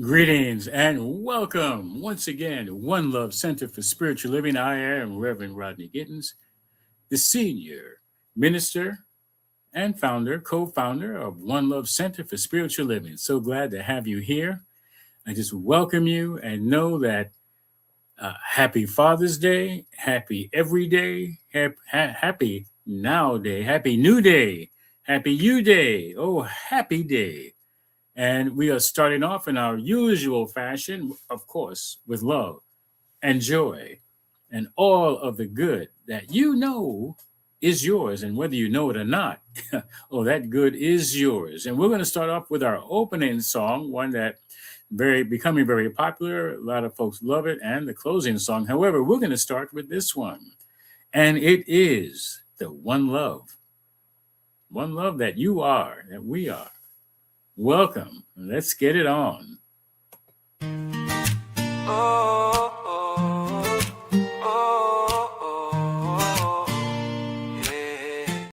Greetings and welcome once again, One Love Center for Spiritual Living. I am Reverend Rodney Gittens, the senior minister and co-founder of One Love Center for Spiritual Living. So glad to have you here. I just welcome you and know that happy Father's Day, happy every day, happy now day, happy new day, happy you day, oh, happy day. And we are starting off in our usual fashion, of course, with love and joy and all of the good that you know is yours. And whether you know it or not, oh, that good is yours. And we're going to start off with our opening song, one that becoming very popular. A lot of folks love it. And the closing song. However, we're going to start with this one. And it is the one love that you are, that we are. Welcome. Let's get it on. Oh, yeah.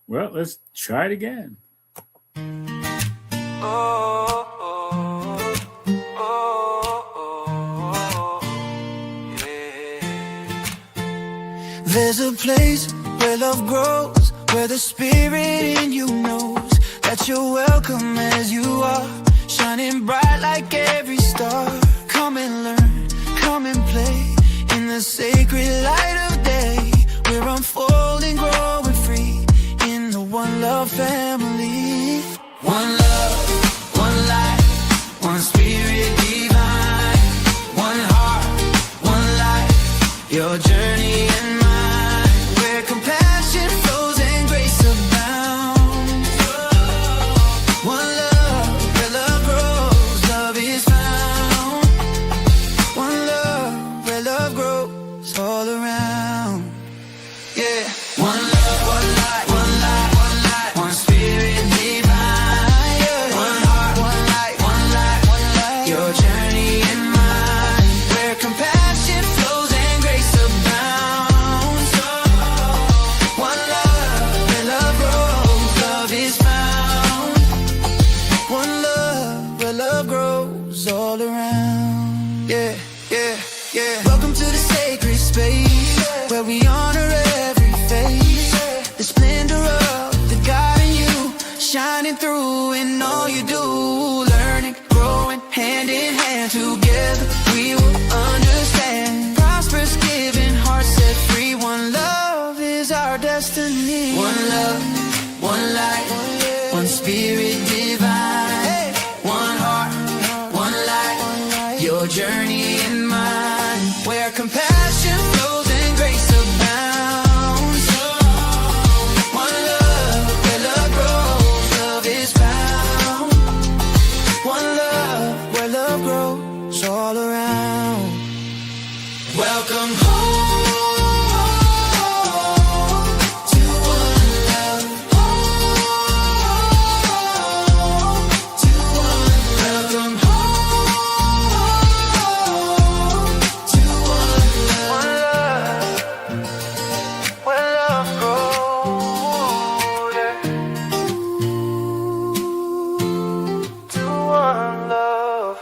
Well, let's try it again. Yeah. There's a place where love grows, where the spirit in you knows that you're welcome as you are, shining bright like every star. Come and learn, come and play in the sacred light of day. We're unfolding, growing free in the One Love family. One love, one life, one spirit divine, one heart, one life, your journey and mine, where compassion flows and grace abounds. One love, where love grows, love is found. One love, where love grows all around. Yeah. One love, one light, one light, one light, one spirit divine. Yeah. One heart, one light, one light, one light, your journey and mine, where compassion flows and grace abounds. One love, where love grows, love is found. One love, where love grows all around. Yeah, yeah, yeah. Welcome to the sacred space, where we honor every face, the splendor of the God in you, shining through in all you do. Learning, growing, hand in hand, together we will understand. Prosperous, giving, heart set free. One love is our destiny. One love, one light, one spirit divine, one heart, one light, your journey and mine, where compassion flows and grace abounds. One love, where love grows, love is found. One love, where love grows all around. Welcome home to one love, to one love. Welcome home to one love, where love grows, yeah. To one love.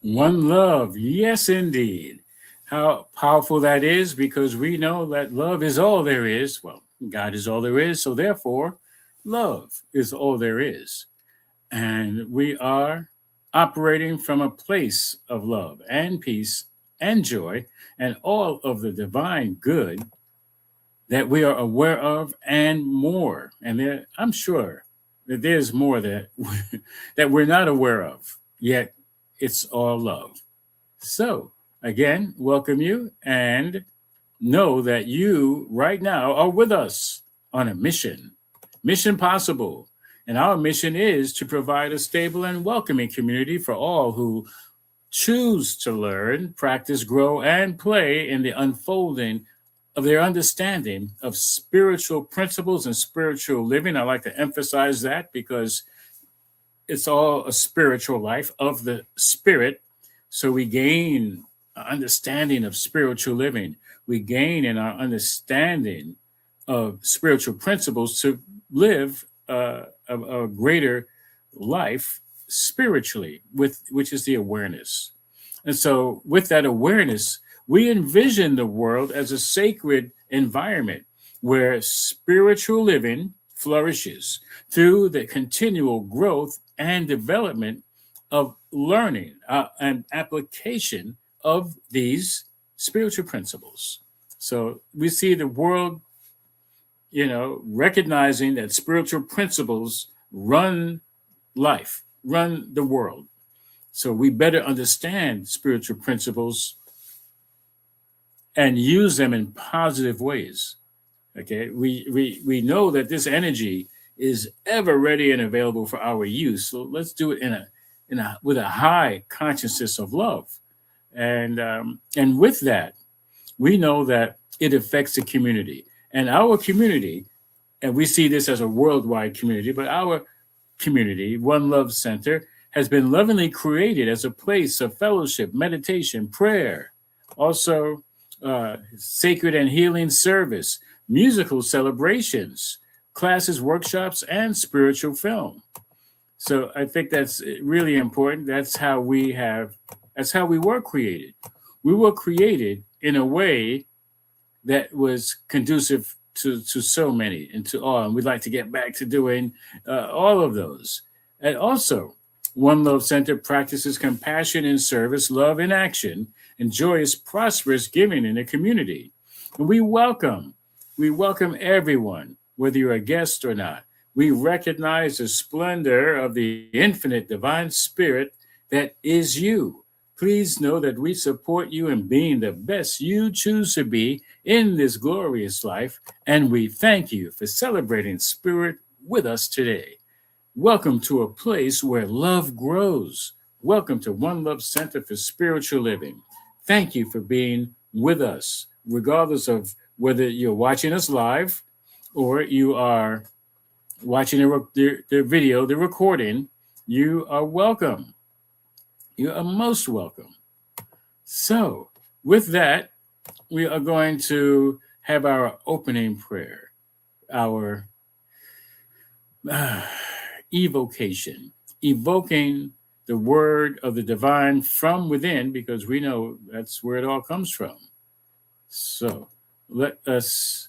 One love. Yes, indeed. How powerful that is, because we know that love is all there is. Well, God is all there is. So therefore, love is all there is. And we are operating from a place of love and peace and joy and all of the divine good that we are aware of and more. And I'm sure that there's more that that we're not aware of, yet it's all love. So again, welcome you and know that you right now are with us on a mission possible. And our mission is to provide a stable and welcoming community for all who choose to learn, practice, grow, and play in the unfolding of their understanding of spiritual principles and spiritual living. I like to emphasize that because it's all a spiritual life of the spirit. So we gain understanding of spiritual living. we gain in our understanding of spiritual principles to live a greater life spiritually, with which is the awareness. And so, with that awareness, we envision the world as a sacred environment where spiritual living flourishes through the continual growth and development of learning and application of these spiritual principles. So we see the world, recognizing that spiritual principles run life, run the world. So we better understand spiritual principles and use them in positive ways. Okay, we know that this energy is ever ready and available for our use. So let's do it in a with a high consciousness of love, and with that, we know that it affects the community and our community, and we see this as a worldwide community. But our community, One Love Center, has been lovingly created as a place of fellowship, meditation, prayer, also sacred and healing service, musical celebrations, classes, workshops, and spiritual film. So I think that's really important. That's how we were created. We were created in a way that was conducive to so many and to all. And we'd like to get back to doing all of those. And also, One Love Center practices compassion in service, love in action, and joyous, prosperous giving in the community. And we welcome everyone, whether you're a guest or not. We recognize the splendor of the infinite divine spirit that is you. Please know that we support you in being the best you choose to be in this glorious life, and we thank you for celebrating spirit with us today. Welcome to a place where love grows. Welcome to One Love Center for Spiritual Living. Thank you for being with us, regardless of whether you're watching us live or you are watching the video, the recording. You are welcome. You are most welcome. So, with that, we are going to have our opening prayer, our evocation, evoking the word of the divine from within, because we know that's where it all comes from. So, let us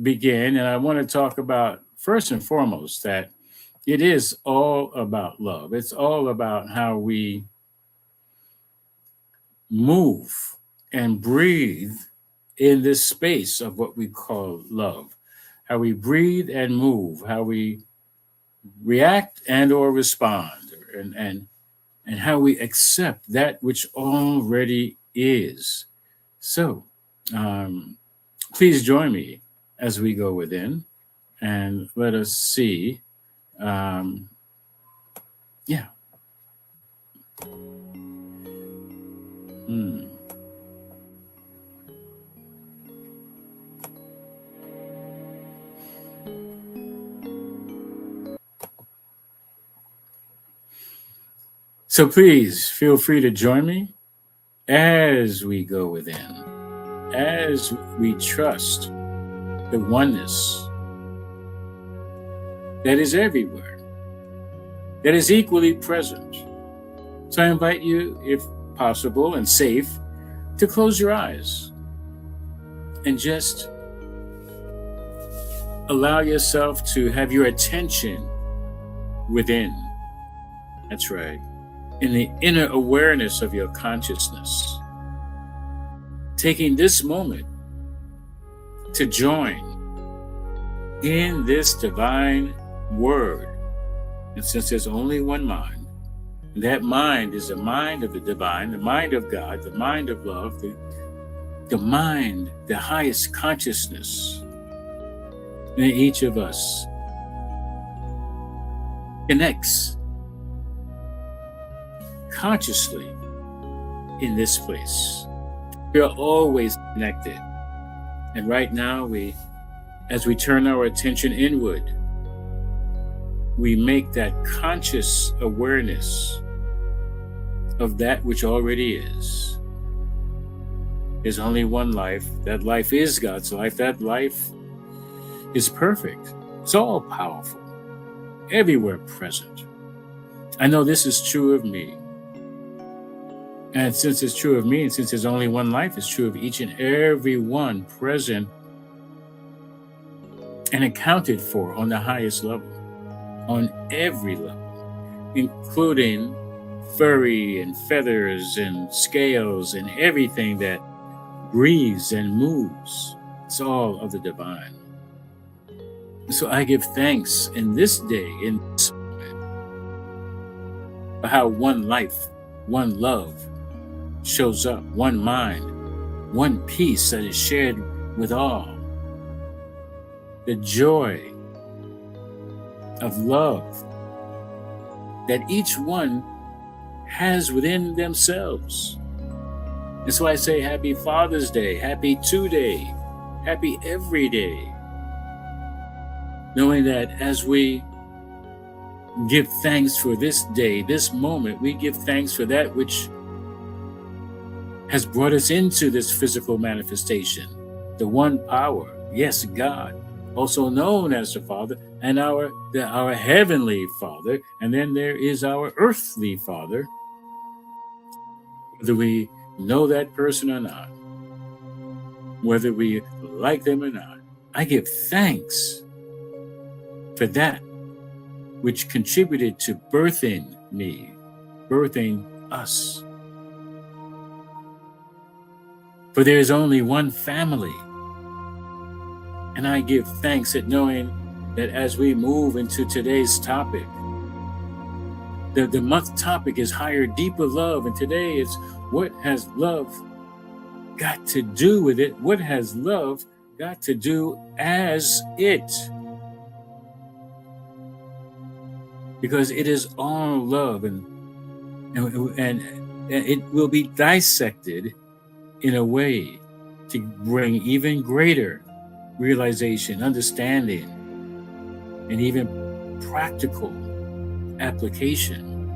begin. And I want to talk about, first and foremost, that it is all about love. It's all about how we move and breathe in this space of what we call love, how we breathe and move, how we react and or respond, and how we accept that which already is. So please join me as we go within and let us see. Yeah. So please feel free to join me as we go within, as we trust the oneness that is everywhere, that is equally present. So I invite you, if possible and safe, to close your eyes and just allow yourself to have your attention within. That's right. In the inner awareness of your consciousness. Taking this moment to join in this divine word. And since there's only one mind, that mind is the mind of the divine, the mind of God, the mind of love, the mind, the highest consciousness in each of us connects consciously in this place. We are always connected. And right now, as we turn our attention inward, we make that conscious awareness of that which already is. There's only one life. That life is God's life. That life is perfect. It's all powerful, everywhere present. I know this is true of me. And since it's true of me, and since there's only one life, it's true of each and every one present and accounted for on the highest level, on every level, including furry and feathers and scales and everything that breathes and moves. It's all of the divine. So I give thanks in this day, in this moment, for how one life, one love shows up, one mind, one peace that is shared with all. The joy of love that each one has within themselves. And so I say happy Father's Day, happy today, happy every day. Knowing that as we give thanks for this day, this moment, we give thanks for that which has brought us into this physical manifestation. The one power, yes, God, also known as the Father, and our heavenly Father, and then there is our earthly Father, whether we know that person or not, whether we like them or not. I give thanks for that which contributed to birthing me, birthing us. For there is only one family. And I give thanks at knowing that as we move into today's topic, the month topic is higher, deeper love. And today it's what has love got to do with it? What has love got to do as it? Because it is all love, and it will be dissected in a way to bring even greater realization, understanding, and even practical application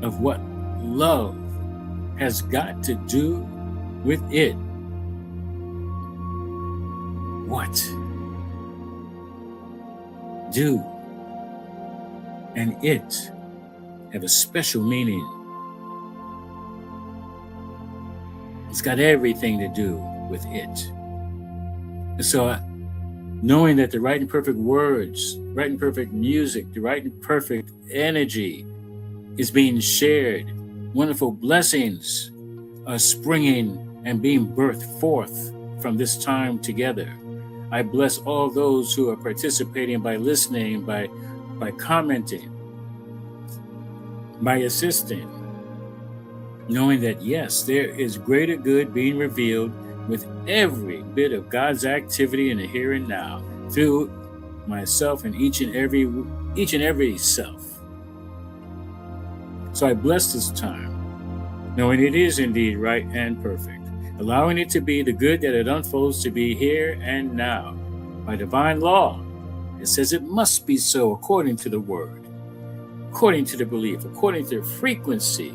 of what love has got to do with it. What do and it have a special meaning. It's got everything to do with it. So knowing that the right and perfect words, right and perfect music, the right and perfect energy is being shared, wonderful blessings are springing and being birthed forth from this time together. I bless all those who are participating by listening, by commenting, by assisting, knowing that yes, there is greater good being revealed with every bit of God's activity in the here and now through myself and each and every self. So I bless this time, knowing it is indeed right and perfect, allowing it to be the good that it unfolds to be here and now. By divine law, it says it must be so according to the word, according to the belief, according to the frequency.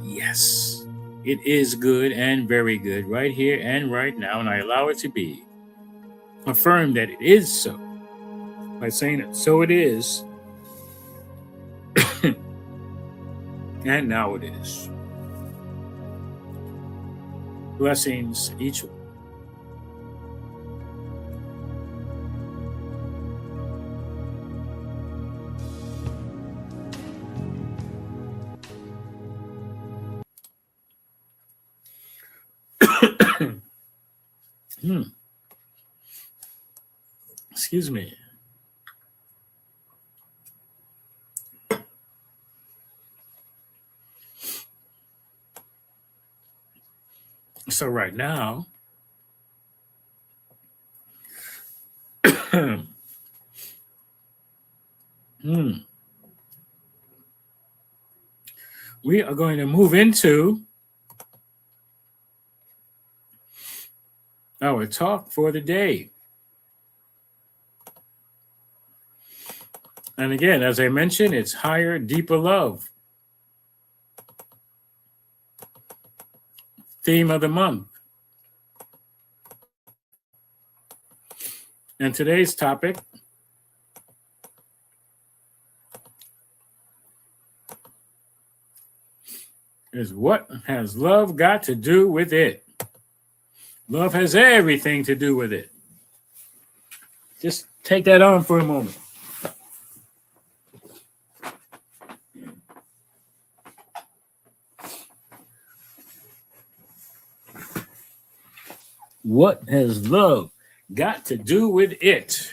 Yes, it is good and very good right here and right now, and I allow it to be. Affirm that it is so by saying it, so it is, and now it is. Blessings each one. Excuse me. So right now, we are going to move into our talk for the day. And again, as I mentioned, it's higher, deeper love. theme of the month. And today's topic is, what has love got to do with it? Love has everything to do with it. Just take that on for a moment. What has love got to do with it?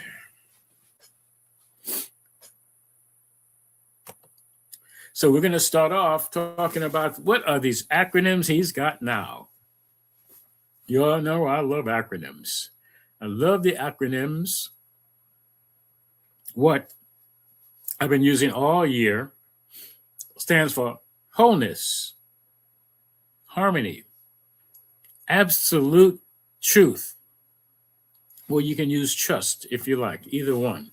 So we're going to start off talking about what are these acronyms he's got now. You all know I love acronyms. I love the acronyms. What I've been using all year stands for wholeness, harmony, absolute truth. Well, you can use trust if you like, either one.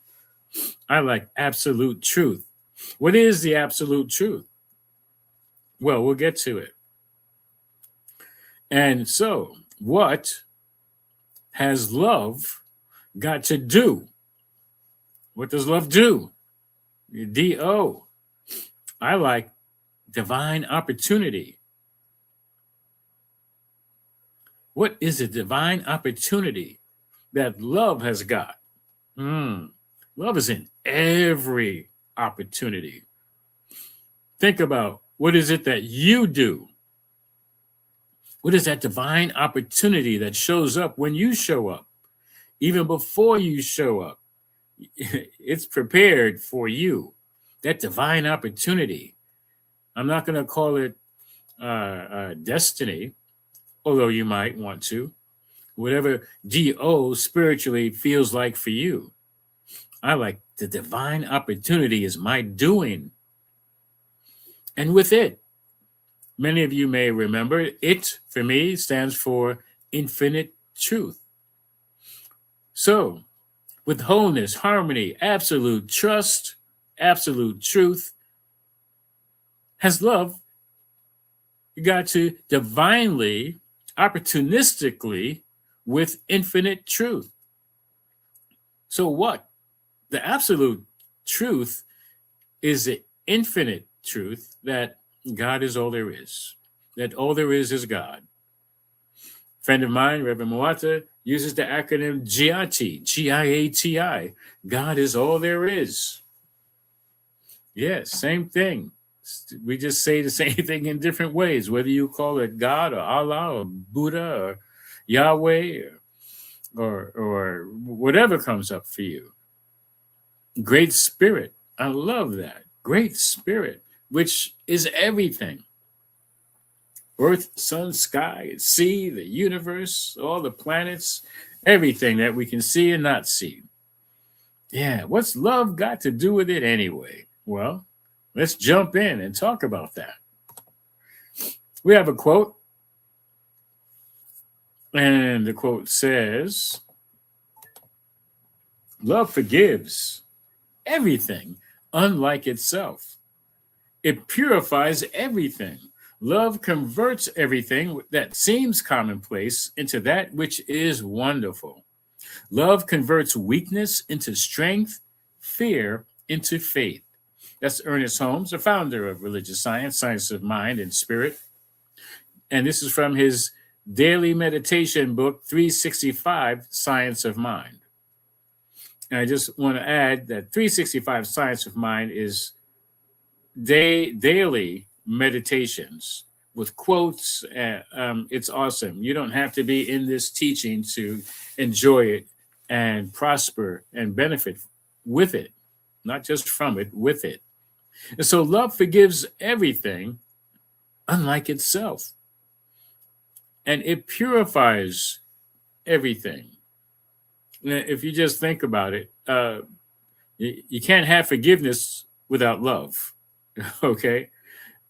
I like absolute truth. What is the absolute truth? Well, we'll get to it. And so, what has love got to do? What does love do? D-O. I like divine opportunity. What is a divine opportunity that love has got? Love is in every opportunity. Think about, what is it that you do? What is that divine opportunity that shows up when you show up? Even before you show up, it's prepared for you. That divine opportunity. I'm not going to call it destiny, although you might want to. Whatever D-O spiritually feels like for you. I like the divine opportunity is my doing. And with it, many of you may remember, it for me stands for infinite truth. So, with wholeness, harmony, absolute trust, absolute truth, has love got to divinely, opportunistically, with infinite truth. So what? The absolute truth is the infinite truth that God is all there is, that all there is God. A friend of mine, Reverend Muata, uses the acronym G-I-T, G-I-A-T-I. God is all there is. Yes, same thing. We just say the same thing in different ways, whether you call it God or Allah or Buddha or Yahweh or whatever comes up for you. Great Spirit. I love that. Great Spirit, which is everything. Earth, sun, sky, sea, the universe, all the planets, everything that we can see and not see. Yeah, what's love got to do with it anyway? Well, let's jump in and talk about that. We have a quote, and the quote says, love forgives everything unlike itself. It purifies everything. Love converts everything that seems commonplace into that which is wonderful. Love converts weakness into strength, fear into faith. That's Ernest Holmes, the founder of religious science, science of mind and spirit. And this is from his daily meditation book, 365, Science of Mind. And I just want to add that 365 Science of Mind is daily meditations with quotes. It's awesome. You don't have to be in this teaching to enjoy it and prosper and benefit with it, not just from it, with it. And so love forgives everything unlike itself. And it purifies everything. If you just think about it, you can't have forgiveness without love, okay?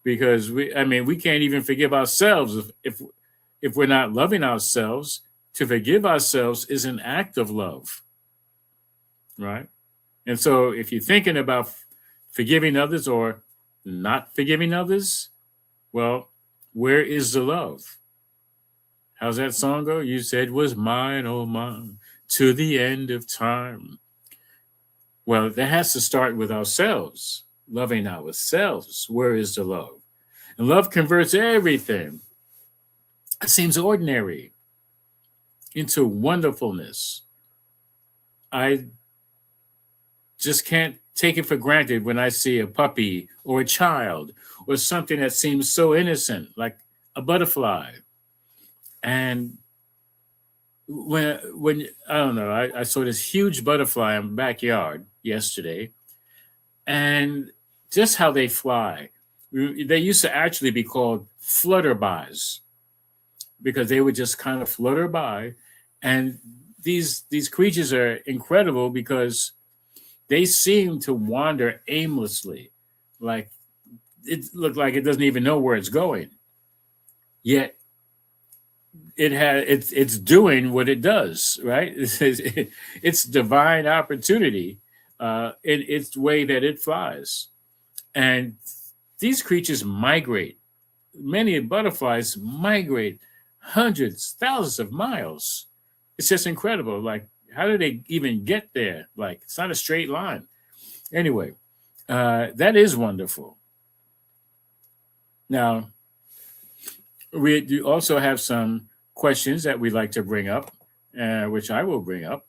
Because we can't even forgive ourselves if we're not loving ourselves. To forgive ourselves is an act of love, right? And so if you're thinking about forgiving others or not forgiving others, well, where is the love? How's that song go? You said was mine, oh mine, to the end of time. Well, that has to start with ourselves, loving ourselves. Where is the love? And love converts everything that seems ordinary into wonderfulness. I just can't take it for granted when I see a puppy or a child or something that seems so innocent, like a butterfly. And when I don't know, I saw this huge butterfly in my backyard yesterday, and just how they fly. They used to actually be called flutterbys because they would just kind of flutter by, and these creatures are incredible because they seem to wander aimlessly, like it looked like it doesn't even know where it's going. Yet it's doing what it does, right? It's divine opportunity in its way that it flies. And these creatures migrate. Many butterflies migrate hundreds, thousands of miles. It's just incredible. Like, how do they even get there? Like, it's not a straight line. Anyway, that is wonderful. Now, we do also have some questions that we'd like to bring up, which I will bring up.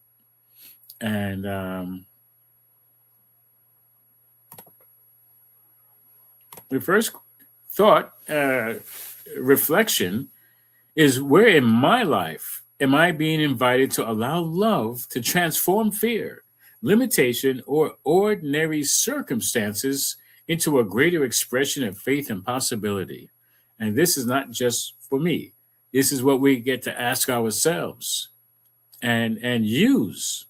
And the first thought, reflection, is where in my life am I being invited to allow love to transform fear, limitation, or ordinary circumstances into a greater expression of faith and possibility? And this is not just for me. This is what we get to ask ourselves and use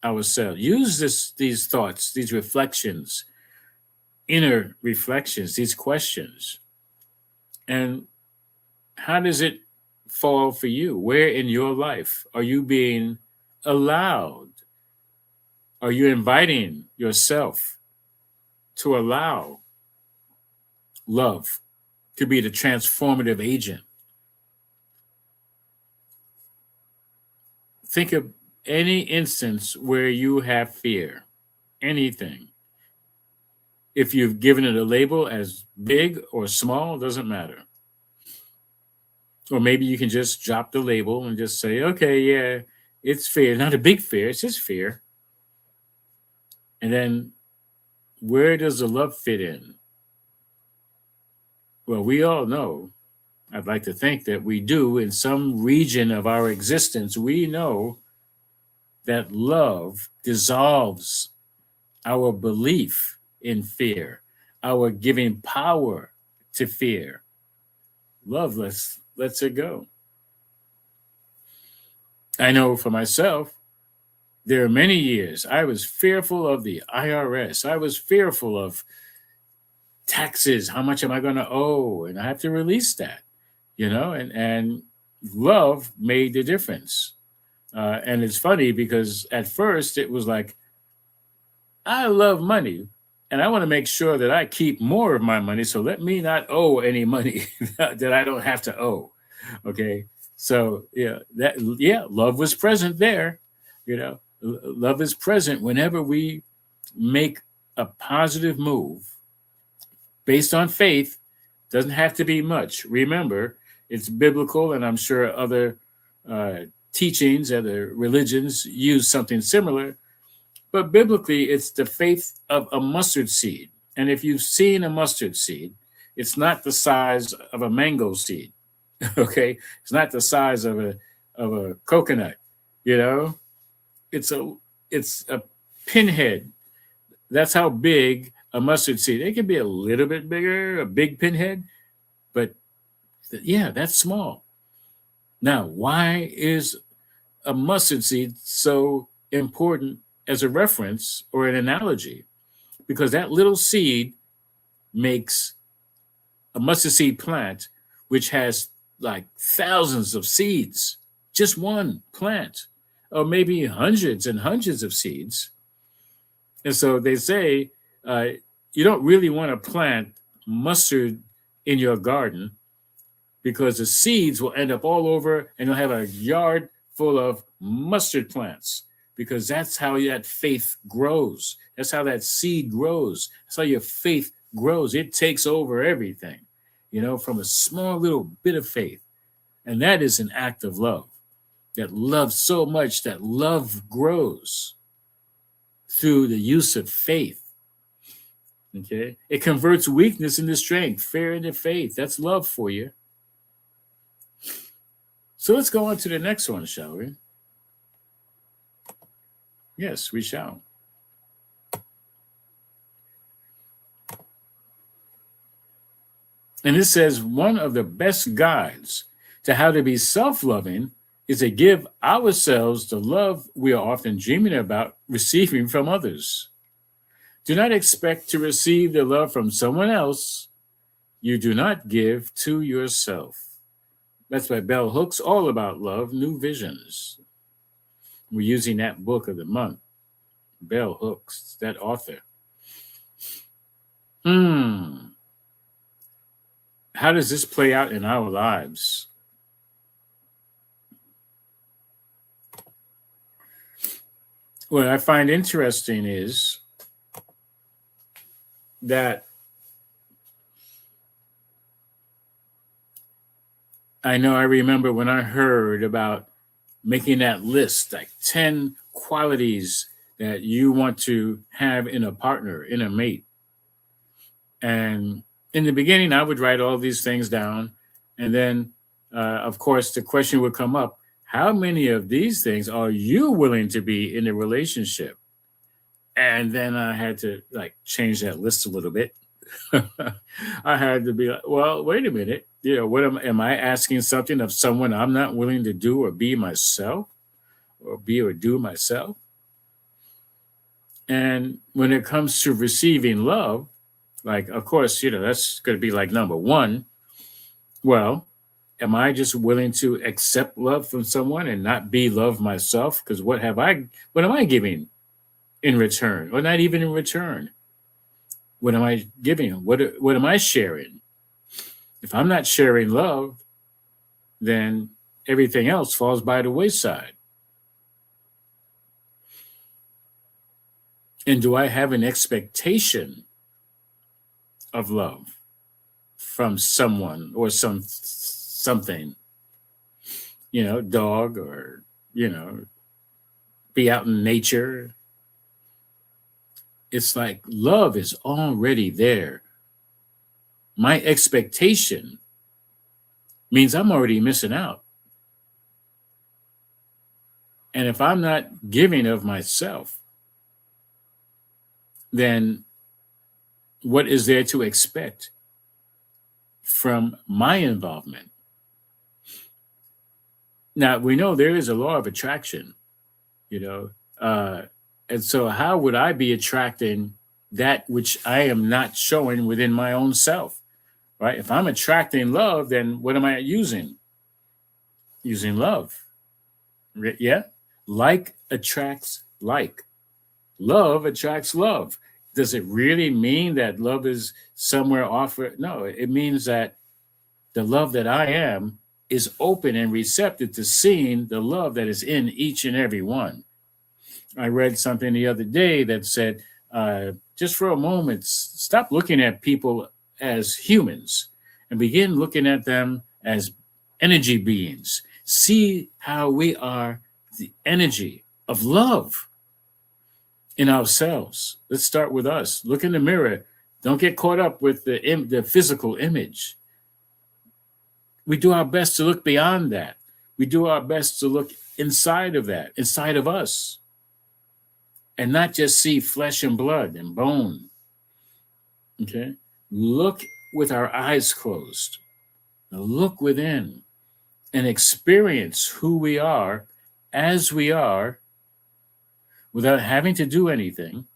ourselves. Use these thoughts, these reflections, inner reflections, these questions. And how does it fall for you? Where in your life are you being allowed? Are you inviting yourself to allow love to be the transformative agent? Think of any instance where you have fear, anything. If you've given it a label as big or small, doesn't matter. Or maybe you can just drop the label and just say, okay, yeah, it's fear. Not a big fear, it's just fear. And then where does the love fit in? Well, we all know, I'd like to think that we do in some region of our existence, we know that love dissolves our belief in fear, our giving power to fear. Love lets it go. I know for myself, there are many years I was fearful of the IRS. I was fearful of taxes. How much am I going to owe? And I have to release that, and love made the difference. And it's funny because at first it was like, I love money and I want to make sure that I keep more of my money. So let me not owe any money that I don't have to owe. Okay. So love was present there. Love is present whenever we make a positive move based on faith. Doesn't have to be much. Remember, it's biblical, and I'm sure other teachings, other religions use something similar. But biblically, it's the faith of a mustard seed. And if you've seen a mustard seed, it's not the size of a mango seed. Okay, it's not the size of a coconut. It's a pinhead. That's how big a mustard seed. It can be a little bit bigger, a big pinhead, but that's small. Now, why is a mustard seed so important as a reference or an analogy? Because that little seed makes a mustard seed plant, which has like thousands of seeds, just one plant, or maybe hundreds and hundreds of seeds. And so they say you don't really want to plant mustard in your garden because the seeds will end up all over and you'll have a yard full of mustard plants because that's how that faith grows. That's how that seed grows. That's how your faith grows. It takes over everything, from a small little bit of faith. And that is an act of love. That love so much that love grows through the use of faith. Okay? It converts weakness into strength, fear into faith. That's love for you. So let's go on to the next one, shall we? Yes, we shall. And it says one of the best guides to how to be self-loving is to give ourselves the love we are often dreaming about receiving from others. Do not expect to receive the love from someone else you do not give to yourself. That's by Bell Hooks, All About Love, New Visions. We're using that book of the month. Bell Hooks, that author. How does this play out in our lives? What I find interesting is that I remember when I heard about making that list, like 10 qualities that you want to have in a partner, in a mate. And in the beginning, I would write all these things down. And then, of course, the question would come up, how many of these things are you willing to be in a relationship? And then I had to change that list a little bit. I had to be like, well, wait a minute. What am I asking something of someone I'm not willing to do or be myself or be or do myself? And when it comes to receiving love, of course, that's going to be number one. Well, am I just willing to accept love from someone and not be loved myself? Because what am I giving in return, or not even in return? What am I giving? What am I sharing? If I'm not sharing love, then everything else falls by the wayside. And do I have an expectation of love from someone or something? Dog or, be out in nature. It's like love is already there. My expectation means I'm already missing out. And if I'm not giving of myself, then what is there to expect from my involvement? Now, we know there is a law of attraction, and so how would I be attracting that which I am not showing within my own self? Right? If I'm attracting love, then what am I using? Using love. Yeah? Like attracts like. Love attracts love. Does it really mean that love is somewhere offered? No, it means that the love that I am is open and receptive to seeing the love that is in each and every one. I read something the other day that said, just for a moment, stop looking at people as humans and begin looking at them as energy beings. See how we are the energy of love in ourselves. Let's start with us. Look in the mirror. Don't get caught up with the physical image. We do our best to look beyond that. We do our best to look inside of that, inside of us, and not just see flesh and blood and bone. Okay? Look with our eyes closed. Now look within and experience who we are as we are without having to do anything,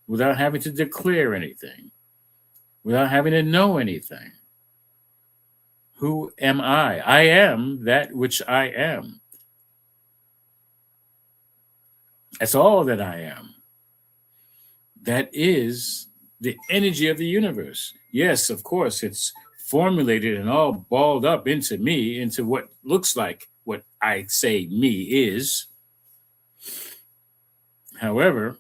without having to declare anything, without having to know anything. Who am I? I am that which I am. That's all that I am. That is the energy of the universe. Yes, of course, it's formulated and all balled up into me, into what looks like what I say me is. However,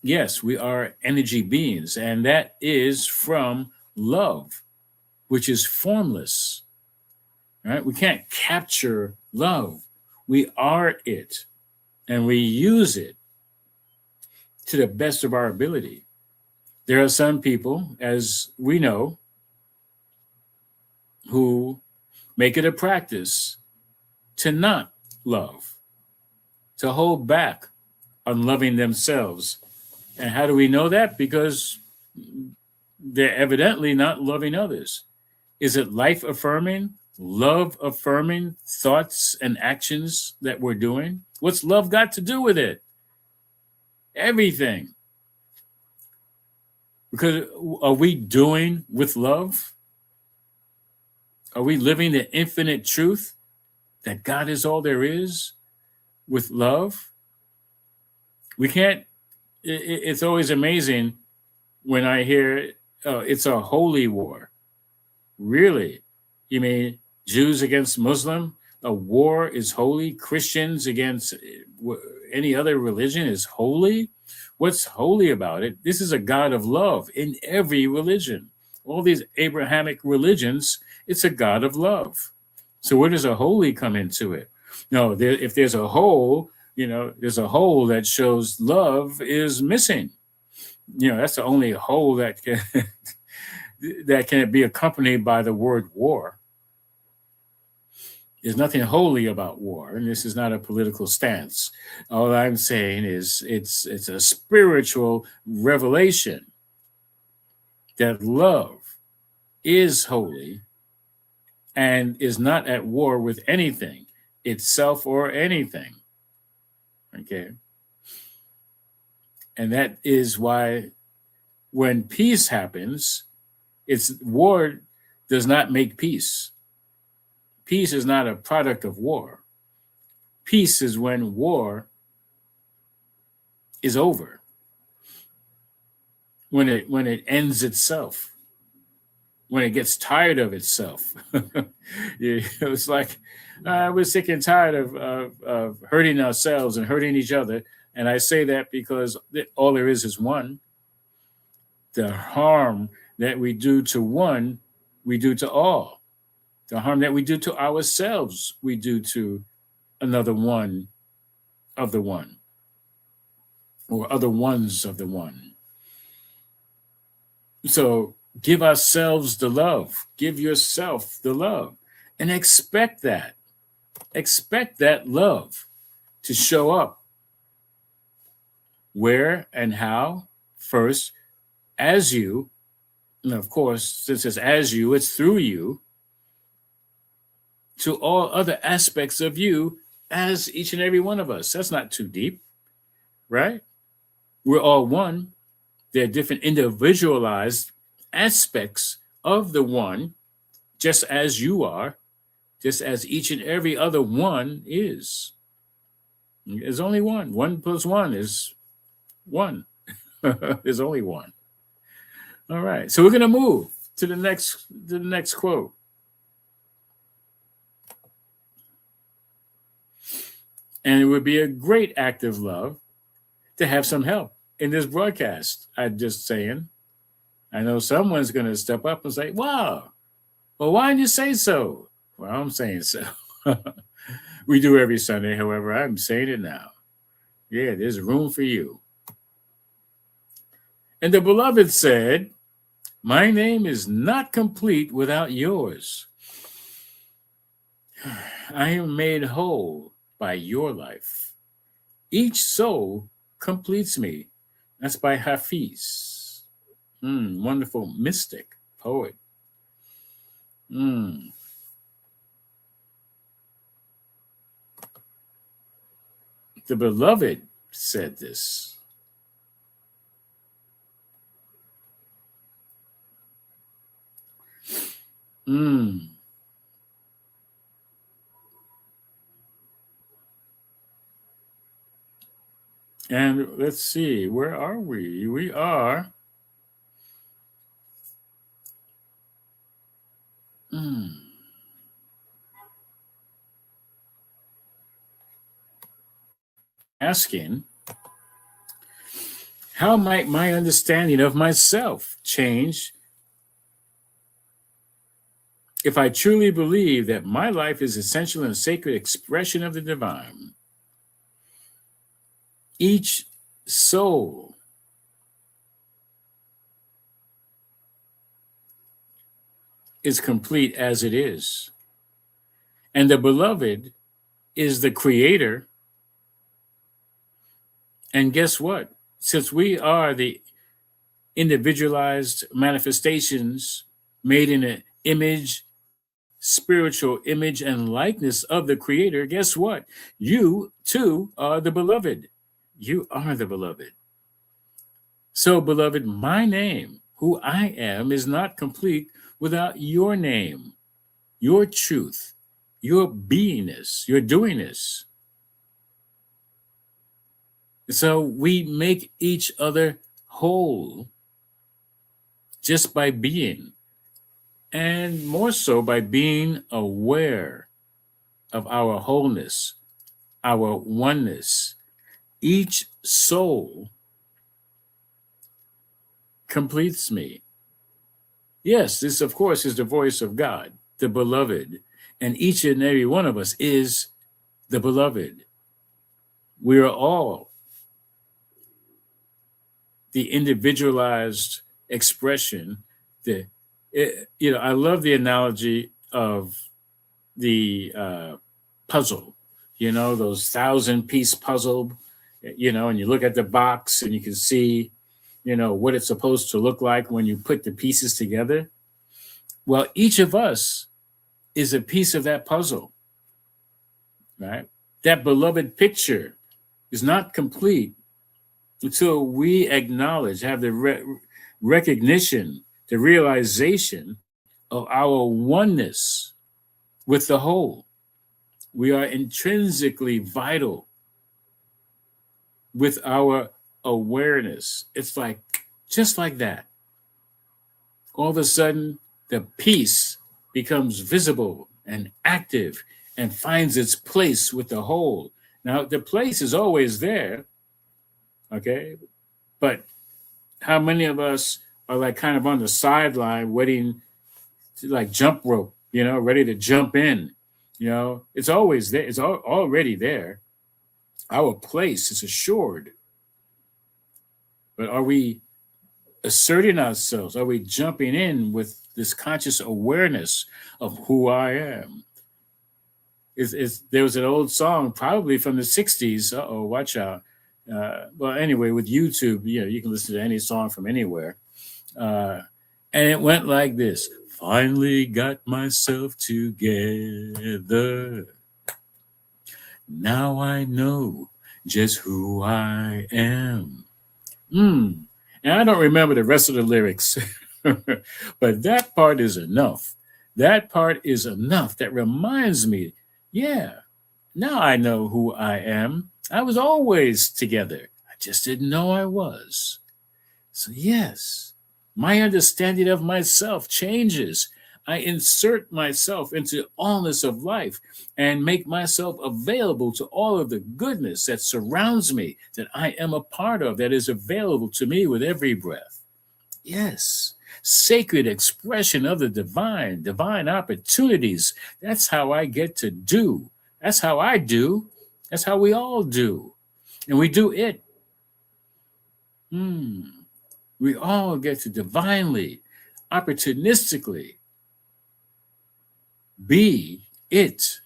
yes, we are energy beings, and that is from love, which is formless. Right? We can't capture love. We are it, and we use it to the best of our ability. There are some people, as we know, who make it a practice to not love, to hold back on loving themselves. And how do we know that? Because they're evidently not loving others. Is it life affirming, love affirming thoughts and actions that we're doing? What's love got to do with it? Everything. Because are we doing with love? Are we living the infinite truth that God is all there is with love? We can't, it's always amazing when I hear, oh, it's a holy war. Really? You mean Jews against Muslim? A war is holy? Christians against any other religion is holy? What's holy about it? This is a God of love in every religion. All these Abrahamic religions, it's a God of love. So where does a holy come into it? No, if there's a hole, there's a hole that shows love is missing. That's the only hole that can that can be accompanied by the word war. There's nothing holy about war, and this is not a political stance. All I'm saying is it's a spiritual revelation that love is holy and is not at war with anything, itself or anything. Okay? And that is why when peace happens, war does not make peace. Peace is not a product of war. Peace is when war is over, when it ends itself, when it gets tired of itself. It's like we're sick and tired of hurting ourselves and hurting each other. And I say that because all there is one. The harm that we do to one, we do to all. The harm that we do to ourselves, we do to another one of the one, or other ones of the one. So give ourselves the love. Give yourself the love. And expect that. Expect that love to show up. Where and how? First, as you. And of course, since it's as you, it's through you, to all other aspects of you as each and every one of us. That's not too deep, right? We're all one. There are different individualized aspects of the one, just as you are, just as each and every other one is. There's only one. 1 + 1 is 1. There's only one. All right. So we're going to move to the next quote. And it would be a great act of love to have some help in this broadcast. I'm just saying. I know someone's going to step up and say, wow, well, why didn't you say so? Well, I'm saying so. We do every Sunday. However, I'm saying it now. Yeah, there's room for you. And the beloved said, my name is not complete without yours. I am made whole by your life. Each soul completes me. That's by Hafiz. Wonderful mystic, poet. The beloved said this. And let's see, where are we? We are Asking, how might my understanding of myself change if I truly believe that my life is essential and sacred expression of the divine? Each soul is complete as it is. And the beloved is the creator. And guess what? Since we are the individualized manifestations made in an image, spiritual image and likeness of the creator, guess what? You too are the beloved. You are the beloved. So, beloved, my name, who I am, is not complete without your name, your truth, your beingness, your doingness. So we make each other whole just by being, and more so by being aware of our wholeness, our oneness. Each soul completes me. Yes, this, of course, is the voice of God, the beloved, and each and every one of us is the beloved. We are all the individualized expression. I love the analogy of the puzzle, those 1,000-piece puzzle, and you look at the box and you can see, what it's supposed to look like when you put the pieces together. Well, each of us is a piece of that puzzle, right? That beloved picture is not complete until we acknowledge, have the recognition, the realization of our oneness with the whole. We are intrinsically vital with our awareness. It's like, just like that. All of a sudden, the piece becomes visible and active and finds its place with the whole. Now, the place is always there, okay? But how many of us are like kind of on the sideline waiting to like jump rope, ready to jump in? It's always there. It's already there. Our place is assured. But are we asserting ourselves? Are we jumping in with this conscious awareness of who I am? There was an old song, probably from the 60s. Watch out. Well, anyway, with YouTube, you can listen to any song from anywhere. And it went like this. Finally got myself together. Now I know just who I am. And I don't remember the rest of the lyrics, but that part is enough. That part is enough. That reminds me, now I know who I am. I was always together. I just didn't know I was. So yes, my understanding of myself changes. I insert myself into allness of life and make myself available to all of the goodness that surrounds me, that I am a part of, that is available to me with every breath. Yes, sacred expression of the divine opportunities. That's how I get to do. That's how I do. That's how we all do. And we do it. We all get to divinely, opportunistically be it,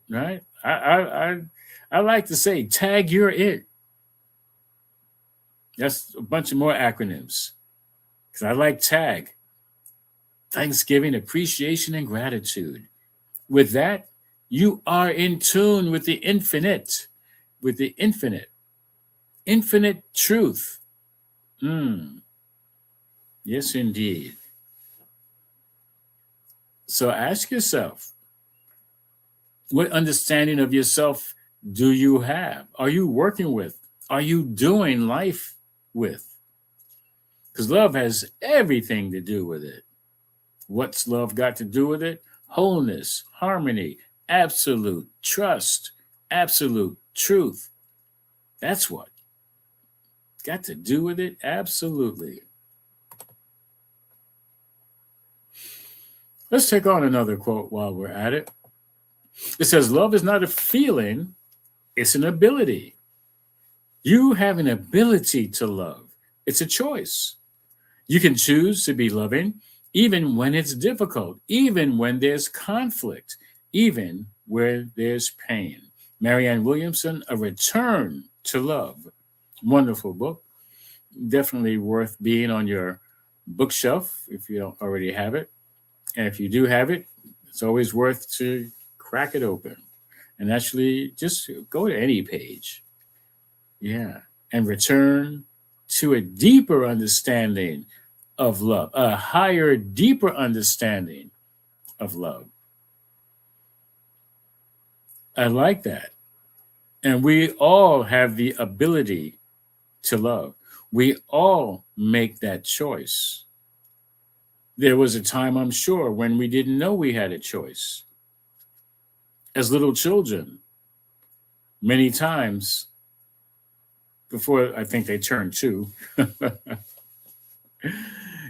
right? I like to say, tag your it. That's a bunch of more acronyms because I like tag. Thanksgiving, appreciation, and gratitude. With that, you are in tune with the infinite, infinite truth. Yes, indeed. So ask yourself, what understanding of yourself do you have? Are you working with? Are you doing life with? Because love has everything to do with it. What's love got to do with it? Wholeness, harmony, absolute trust, absolute truth. That's what got to do with it. Absolutely. Let's take on another quote while we're at it. It says, love is not a feeling, it's an ability. You have an ability to love. It's a choice. You can choose to be loving even when it's difficult, even when there's conflict, even where there's pain. Marianne Williamson, A Return to Love. Wonderful book. Definitely worth being on your bookshelf if you don't already have it. And if you do have it, it's always worth to crack it open and actually just go to any page. Yeah. And return to a deeper understanding of love, a higher, deeper understanding of love. I like that. And we all have the ability to love. We all make that choice. There was a time, I'm sure, when we didn't know we had a choice. As little children, many times before I think they turn two,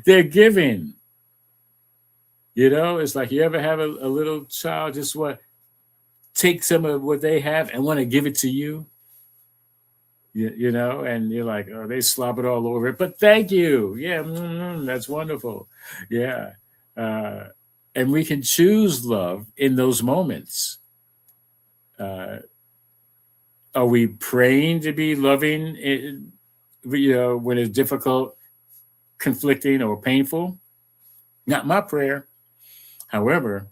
they're giving. You know, it's like you ever have a little child just what take some of what they have and want to give it to you, you know, and you're like, oh, they slop it all over it, but thank you. Yeah, that's wonderful. Yeah. Uh, and we can choose love in those moments. Uh, are we praying to be loving, you know, when it's difficult, conflicting, or painful? Not my prayer. However,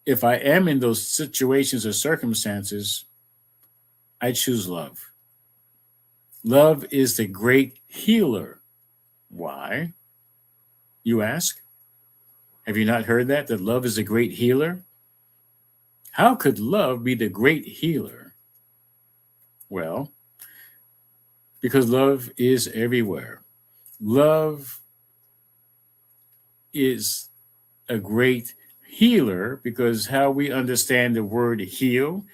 if I am in those situations or circumstances, I choose love. Love is the great healer. Why, you ask? Have you not heard that? That love is the great healer? How could love be the great healer? Well, because love is everywhere. Love is a great healer because how we understand the word heal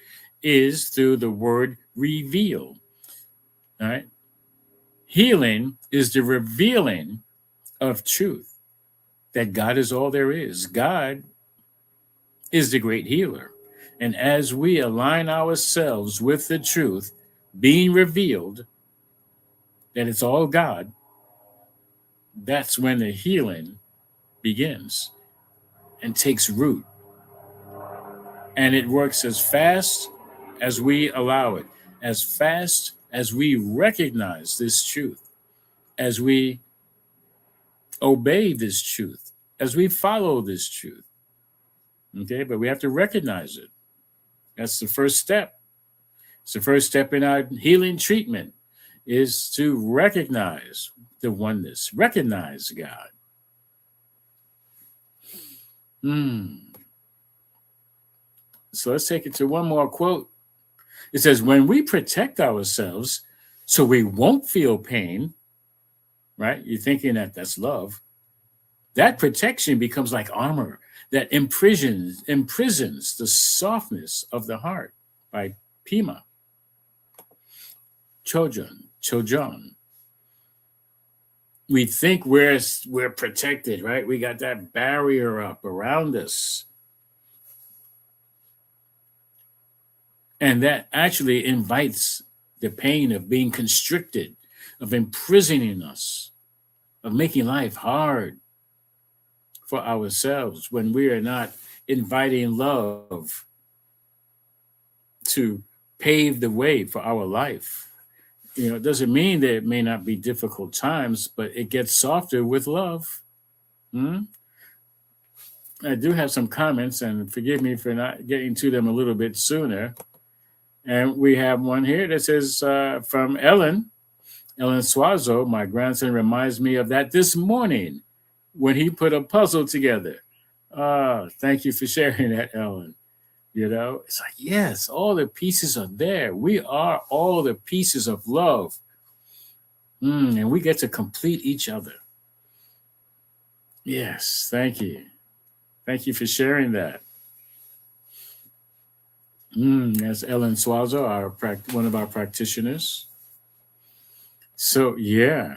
is through the word reveal. All right. Healing is the revealing of truth that God is all there is. God is the great healer. And as we align ourselves with the truth being revealed, that it's all God, that's when the healing begins and takes root. And it works as fast as we allow it, as fast as we recognize this truth, as we obey this truth, as we follow this truth. Okay, but we have to recognize it. That's the first step. It's the first step in our healing treatment is to recognize the oneness, recognize God. So let's take it to one more quote. It says, when we protect ourselves so we won't feel pain, right? You're thinking that that's love. That protection becomes like armor that imprisons the softness of the heart by Pima Chojan. We think we're protected, right? We got that barrier up around us. And that actually invites the pain of being constricted, of imprisoning us, of making life hard for ourselves when we are not inviting love to pave the way for our life. You know, it doesn't mean that it may not be difficult times, but it gets softer with love. I do have some comments, and forgive me for not getting to them a little bit sooner. And we have one here that says from Ellen Suazo, my grandson reminds me of that this morning when he put a puzzle together. Thank you for sharing that, Ellen. You know, it's like, yes, all the pieces are there. We are all the pieces of love. And we get to complete each other. Yes, thank you. Thank you for sharing that. That's Ellen Swazo, one of our practitioners. So, yeah.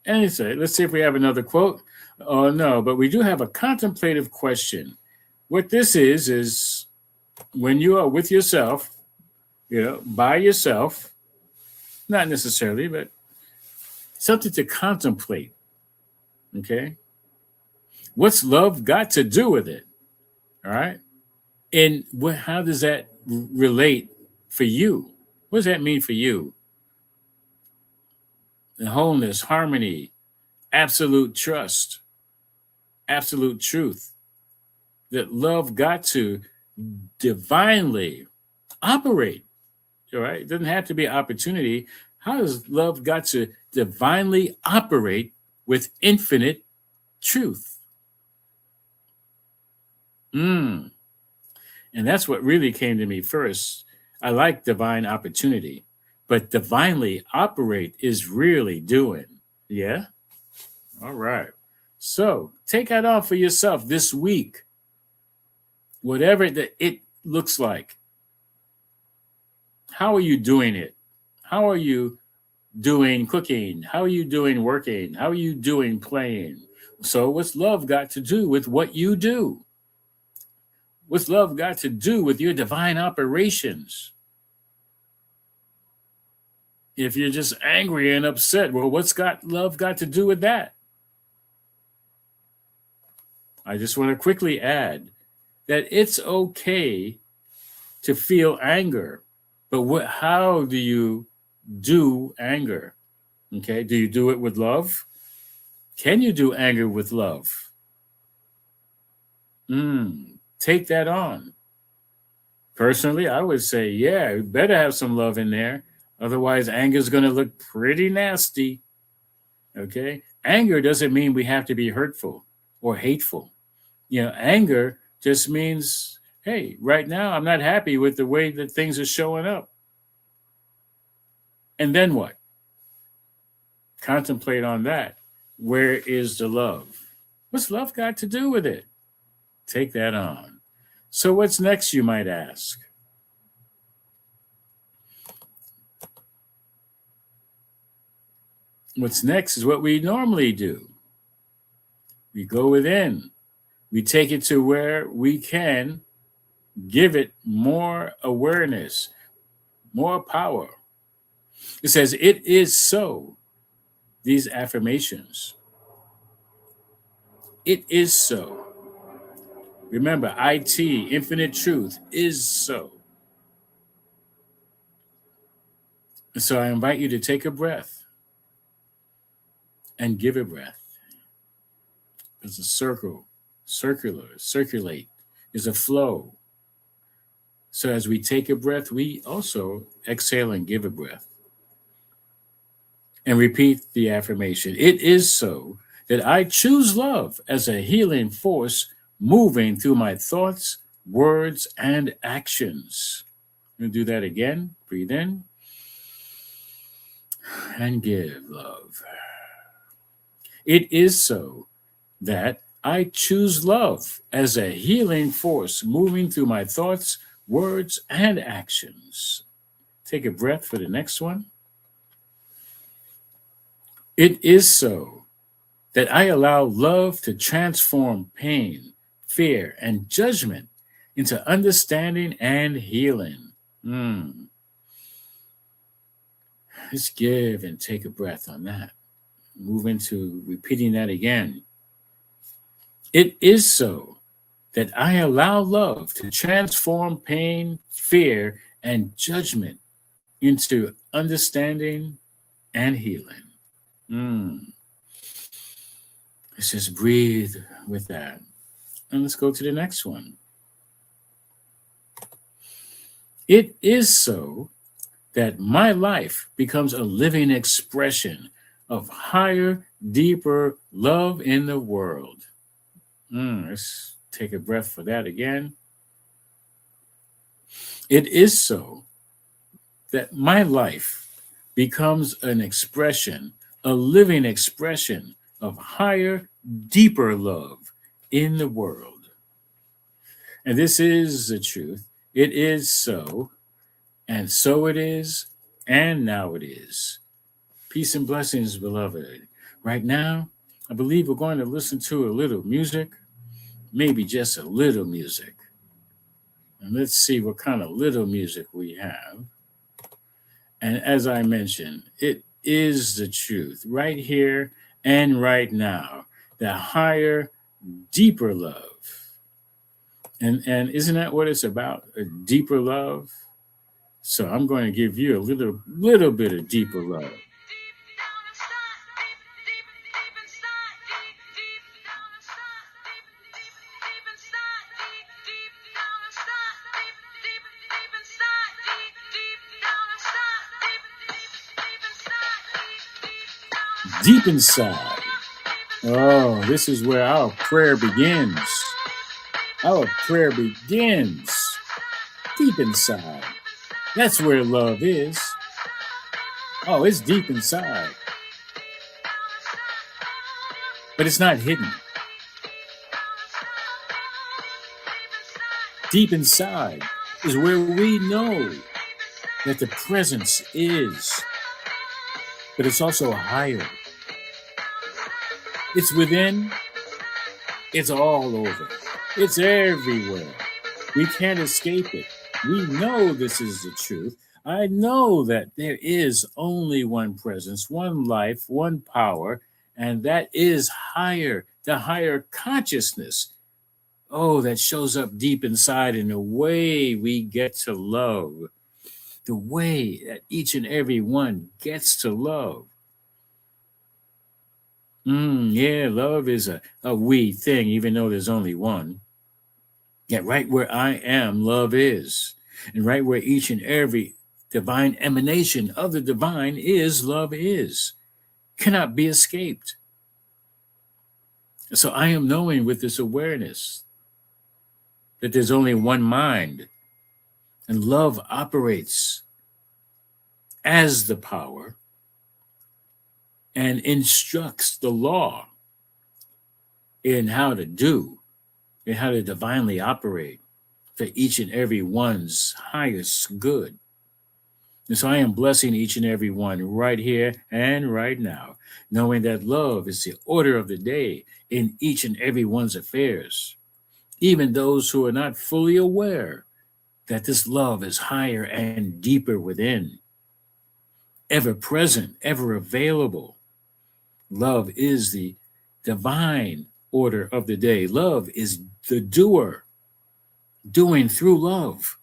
Anyway, let's see if we have another quote. Oh, no, but we do have a contemplative question. What this is when you are with yourself, by yourself, not necessarily, but something to contemplate. Okay. What's love got to do with it? All right. And how does that relate for you? What does that mean for you? The wholeness, harmony, absolute trust, absolute truth. That love got to divinely operate. All right. It doesn't have to be opportunity. How does love got to divinely operate with infinite truth? And that's what really came to me first. I like divine opportunity, but divinely operate is really doing. Yeah? All right. So take that on for yourself this week, whatever it looks like. How are you doing it? How are you doing cooking? How are you doing working? How are you doing playing? So what's love got to do with what you do? What's love got to do with your divine operations? If you're just angry and upset, well, what's love got to do with that? I just want to quickly add that it's okay to feel anger, but how do you do anger? Okay, do you do it with love? Can you do anger with love? Take that on. Personally, I would say, yeah, you better have some love in there. Otherwise, anger is going to look pretty nasty. Okay? Anger doesn't mean we have to be hurtful or hateful. Anger just means, hey, right now I'm not happy with the way that things are showing up. And then what? Contemplate on that. Where is the love? What's love got to do with it? Take that on. So what's next, you might ask? What's next is what we normally do. We go within. We take it to where we can give it more awareness, more power. It says, it is so. These affirmations. It is so. Remember, IT, infinite truth, is so. So I invite you to take a breath and give a breath. It's a circulate, is a flow. So as we take a breath, we also exhale and give a breath. And repeat the affirmation. It is so that I choose love as a healing force moving through my thoughts, words, and actions. I'm going to do that again. Breathe in and give love. It is so that I choose love as a healing force moving through my thoughts, words, and actions. Take a breath for the next one. It is so that I allow love to transform pain, fear, and judgment into understanding and healing. Let's give and take a breath on that. Move into repeating that again. It is so that I allow love to transform pain, fear, and judgment into understanding and healing. Let's just breathe with that. And let's go to the next one. It is so that my life becomes a living expression of higher, deeper love in the world. Let's take a breath for that again. It is so that my life becomes an expression, a living expression of higher, deeper love in the world. And this is the truth. It is so, and so it is, and now it is. Peace and blessings, beloved. Right now, I believe we're going to listen to a little music, maybe just a little music. And let's see what kind of little music we have. And as I mentioned, it is the truth right here and right now. The higher, deeper love. And isn't that what it's about? A deeper love? So I'm going to give you a little bit of deeper love. Deep inside. Oh, this is where our prayer begins. Our prayer begins deep inside. That's where love is. Oh, it's deep inside. But it's not hidden. Deep inside is where we know that the presence is, but it's also higher. It's within, it's all over, it's everywhere. We can't escape it. We know this is the truth. I know that there is only one presence, one life, one power, and that is higher, the higher consciousness. Oh, that shows up deep inside in the way we get to love, the way that each and every one gets to love. Yeah, love is a we thing, even though there's only one. Yet right where I am, love is. And right where each and every divine emanation of the divine is, love is. Cannot be escaped. So I am knowing with this awareness that there's only one mind, and love operates as the power and instructs the law in how to do and how to divinely operate for each and every one's highest good. And so I am blessing each and every one right here and right now, knowing that love is the order of the day in each and every one's affairs, even those who are not fully aware that this love is higher and deeper within, ever present, ever available. Love is the divine order of the day. Love is the doer, doing through love.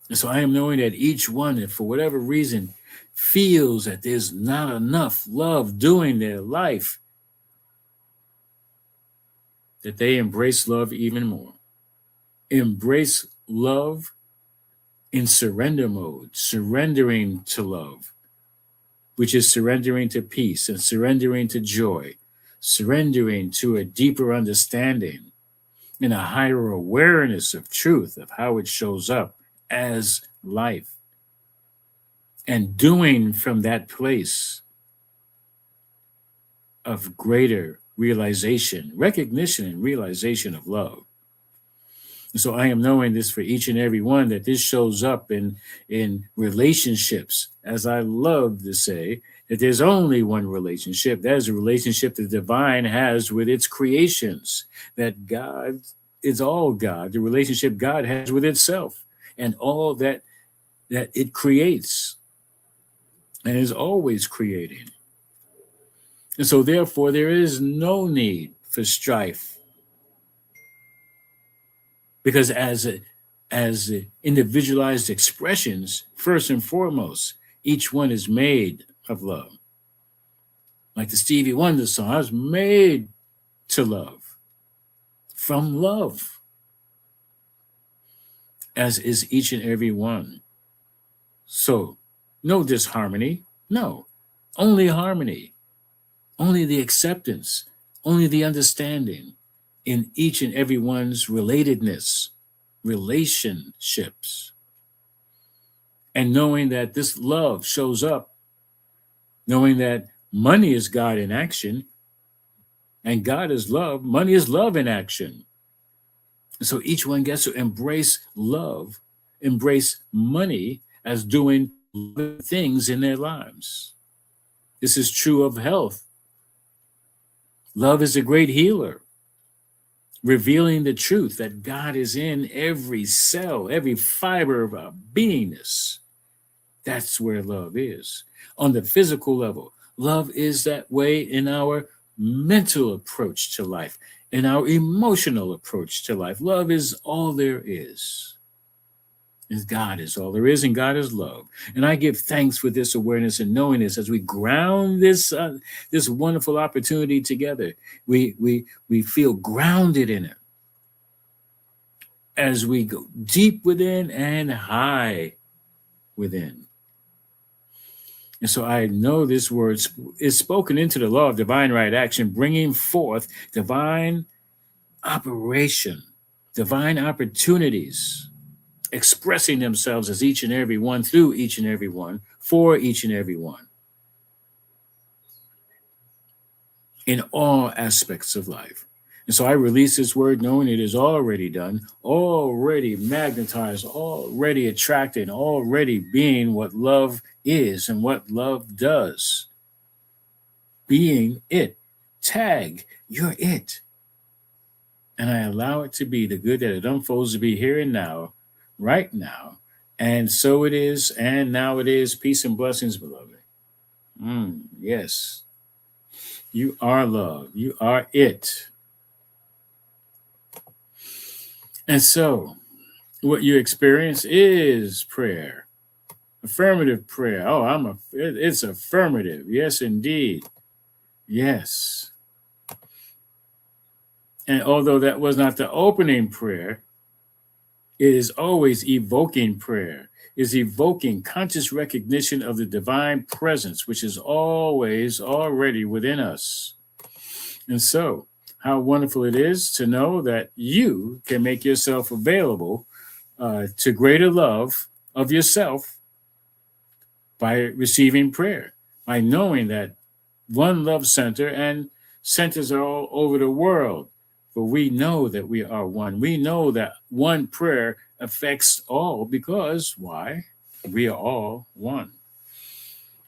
And so I am knowing that each one, if for whatever reason, feels that there's not enough love doing their life, that they embrace love even more. Embrace love in surrender mode, surrendering to love, which is surrendering to peace and surrendering to joy, surrendering to a deeper understanding and a higher awareness of truth, of how it shows up as life, and doing from that place of greater realization, recognition and realization of love. And so I am knowing this for each and every one, that this shows up in relationships, as I love to say, that there's only one relationship. That is a relationship the divine has with its creations, that God is all God, the relationship God has with itself and all that it creates and is always creating. And so therefore, there is no need for strife, because as individualized expressions, first and foremost, each one is made of love. Like the Stevie Wonder song, I was made to love, from love, as is each and every one. So no disharmony, no, only harmony, only the acceptance, only the understanding in each and every one's relatedness, relationships. And knowing that this love shows up, knowing that money is God in action, And God is love. Money is love in action. So each one gets to embrace love, embrace money as doing loving things in their lives. This is true of health. Love is a great healer, revealing the truth that God is in every cell, every fiber of our beingness. That's where love is. On the physical level, love is that way in our mental approach to life, in our emotional approach to life. Love is all there is. And God is all there is, and God is love. And I give thanks for this awareness and knowing this as we ground this wonderful opportunity together. We feel grounded in it as we go deep within and high within. And so I know this word is spoken into the law of divine right action, bringing forth divine operation, divine opportunities, expressing themselves as each and every one, through each and every one, for each and every one, in all aspects of life. And so I release this word knowing it is already done, already magnetized, already attracting, already being what love is and what love does. Being it. Tag, you're it. And I allow it to be the good that it unfolds to be here and now, right now. And so it is, and now it is. Peace and blessings, beloved. Yes. You are love. You are it. And so, what you experience is prayer, affirmative prayer. Oh, it's affirmative. Yes, indeed. Yes. And although that was not the opening prayer, it is always evoking prayer, is evoking conscious recognition of the divine presence, which is always already within us. And so, how wonderful it is to know that you can make yourself available to greater love of yourself by receiving prayer, by knowing that one love center and centers are all over the world. But we know that we are one. We know that one prayer affects all because why? We are all one.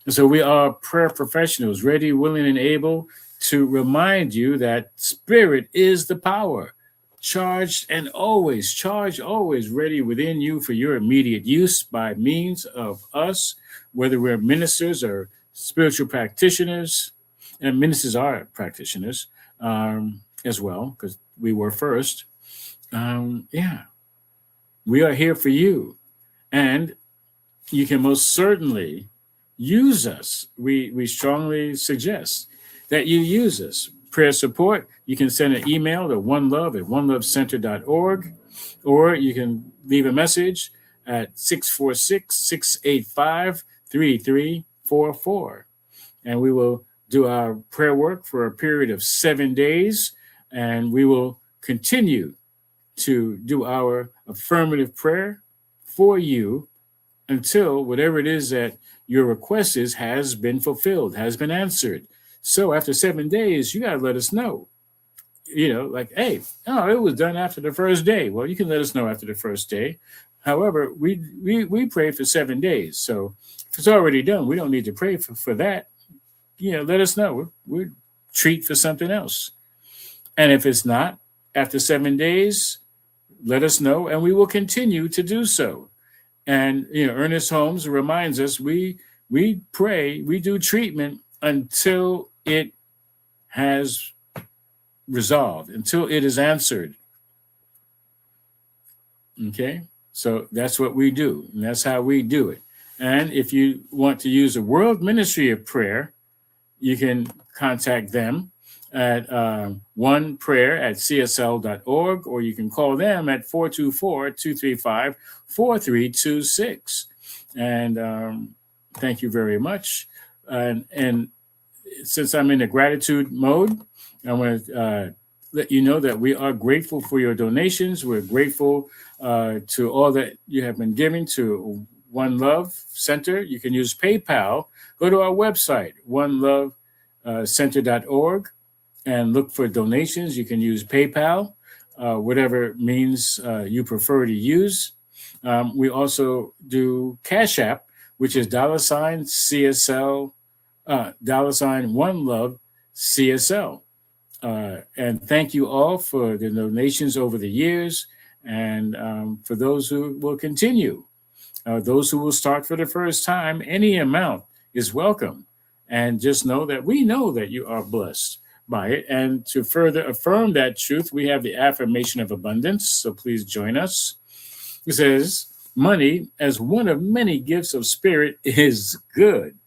And so we are prayer professionals, ready, willing, and able to remind you that spirit is the power, charged, always ready within you for your immediate use by means of us, whether we're ministers or spiritual practitioners, and ministers are practitioners as well, because we were first. Yeah, we are here for you. And you can most certainly use us. We strongly suggest that you use us. Prayer support, you can send an email to oneLove@onelovecenter.org, or you can leave a message at 646-685-3344. And we will do our prayer work for a period of 7 days, and we will continue to do our affirmative prayer for you until whatever it is that your request is has been fulfilled, has been answered. So after 7 days, you got to let us know. Like, hey, it was done after the first day. Well, you can let us know after the first day. However, we pray for 7 days. So if it's already done, we don't need to pray for that. Let us know. We treat for something else. And if it's not, after 7 days, let us know, and we will continue to do so. And Ernest Holmes reminds us we pray, we do treatment until it has resolved, until it is answered. Okay, so that's what we do, and that's how we do it. And if you want to use the World Ministry of Prayer, you can contact them at oneprayer@csl.org, or you can call them at 424-235-4326. And thank you very much. And since I'm in a gratitude mode, I want to let you know that we are grateful for your donations. We're grateful to all that you have been giving to One Love Center. You can use PayPal. Go to our website, onelovecenter.org. and look for donations. You can use PayPal, whatever means you prefer to use. We also do Cash App, which is $CSL, $One Love CSL. And thank you all for the donations over the years, and for those who will continue. Those who will start for the first time, any amount is welcome. And just know that we know that you are blessed by it. And to further affirm that truth, we have the affirmation of abundance. So please join us. It says, money, as one of many gifts of spirit, is good.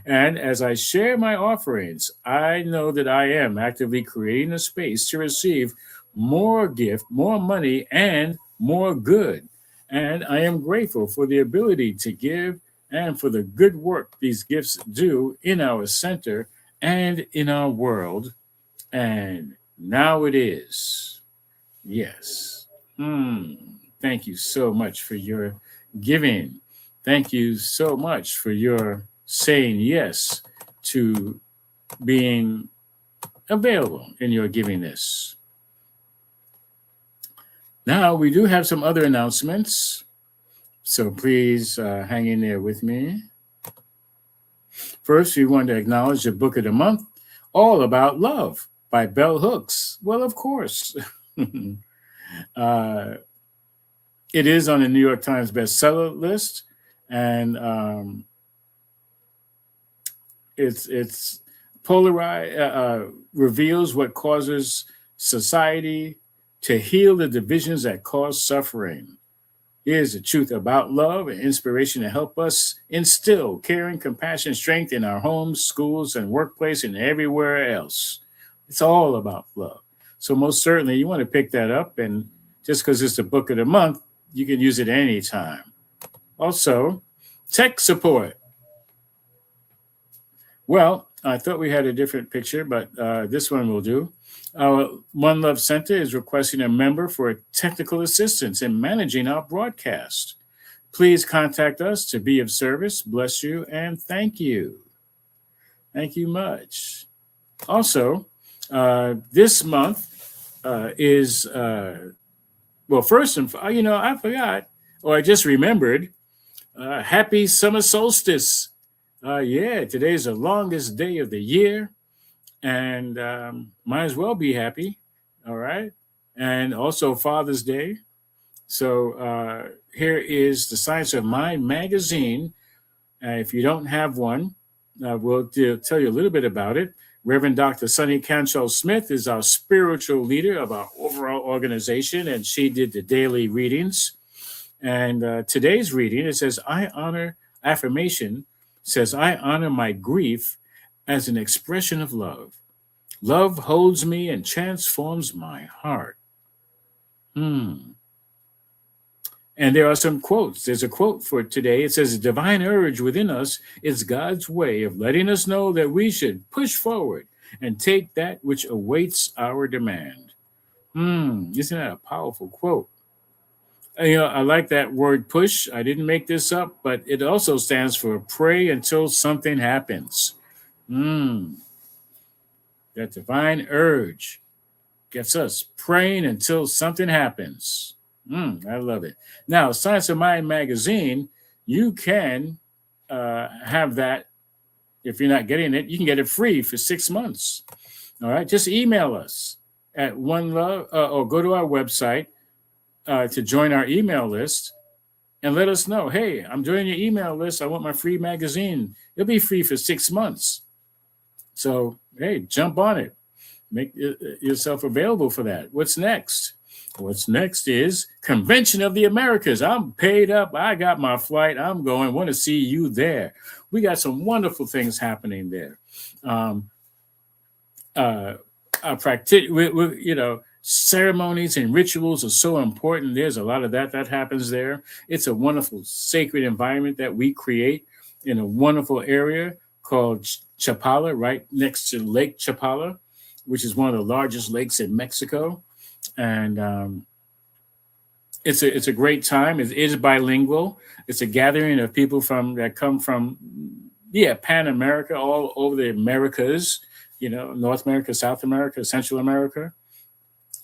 And as I share my offerings, I know that I am actively creating a space to receive more gift, more money, and more good. And I am grateful for the ability to give and for the good work these gifts do in our center and in our world. And now it is. Yes. Thank you so much for your giving. Thank you so much for your saying yes to being available in your givingness. Now, we do have some other announcements, so please hang in there with me. First, we want to acknowledge the book of the month, All About Love by Bell Hooks. Well, of course. It is on the New York Times bestseller list, and it's polarized, reveals what causes society to heal the divisions that cause suffering. Here's the truth about love and inspiration to help us instill caring, compassion, strength in our homes, schools, and workplace, and everywhere else. It's all about love. So most certainly, you want to pick that up, and just because it's the book of the month, you can use it anytime. Also, tech support. Well, I thought we had a different picture, but this one will do. Our One Love Center is requesting a member for technical assistance in managing our broadcast. Please contact us to be of service. Bless you and thank you. Thank you much. Also, this month is, well, first, and I forgot, or I just remembered, happy summer solstice. Yeah, today's the longest day of the year, and might as well be happy. All right. And also Father's Day. So here is the Science of Mind magazine. If you don't have one, we'll tell you a little bit about it. Reverend Dr. Sunny Cantrell Smith is our spiritual leader of our overall organization, and she did the daily readings. And today's reading, it says, affirmation says, I honor my grief as an expression of love. Love holds me and transforms my heart. And there are some quotes. There's a quote for today. It says, the divine urge within us is God's way of letting us know that we should push forward and take that which awaits our demand. Isn't that a powerful quote? I like that word push. I didn't make this up, but it also stands for pray until something happens. That divine urge gets us praying until something happens. I love it. Now, Science of Mind magazine, you can have that. If you're not getting it, you can get it free for 6 months. All right, just email us at One Love, or go to our website to join our email list and let us know, hey, I'm joining your email list. I want my free magazine. It'll be free for 6 months. So, hey, jump on it. Make yourself available for that. What's next? What's next is Convention of the Americas. I'm paid up. I got my flight. I'm going. Want to see you there. We got some wonderful things happening there. Ceremonies and rituals are so important. There's a lot of that happens there. It's a wonderful sacred environment that we create in a wonderful area called Chapala, right next to Lake Chapala, which is one of the largest lakes in Mexico. And it's a great time. It is bilingual. It's a gathering of people that come from Pan America, all over the Americas. North America, South America, Central America,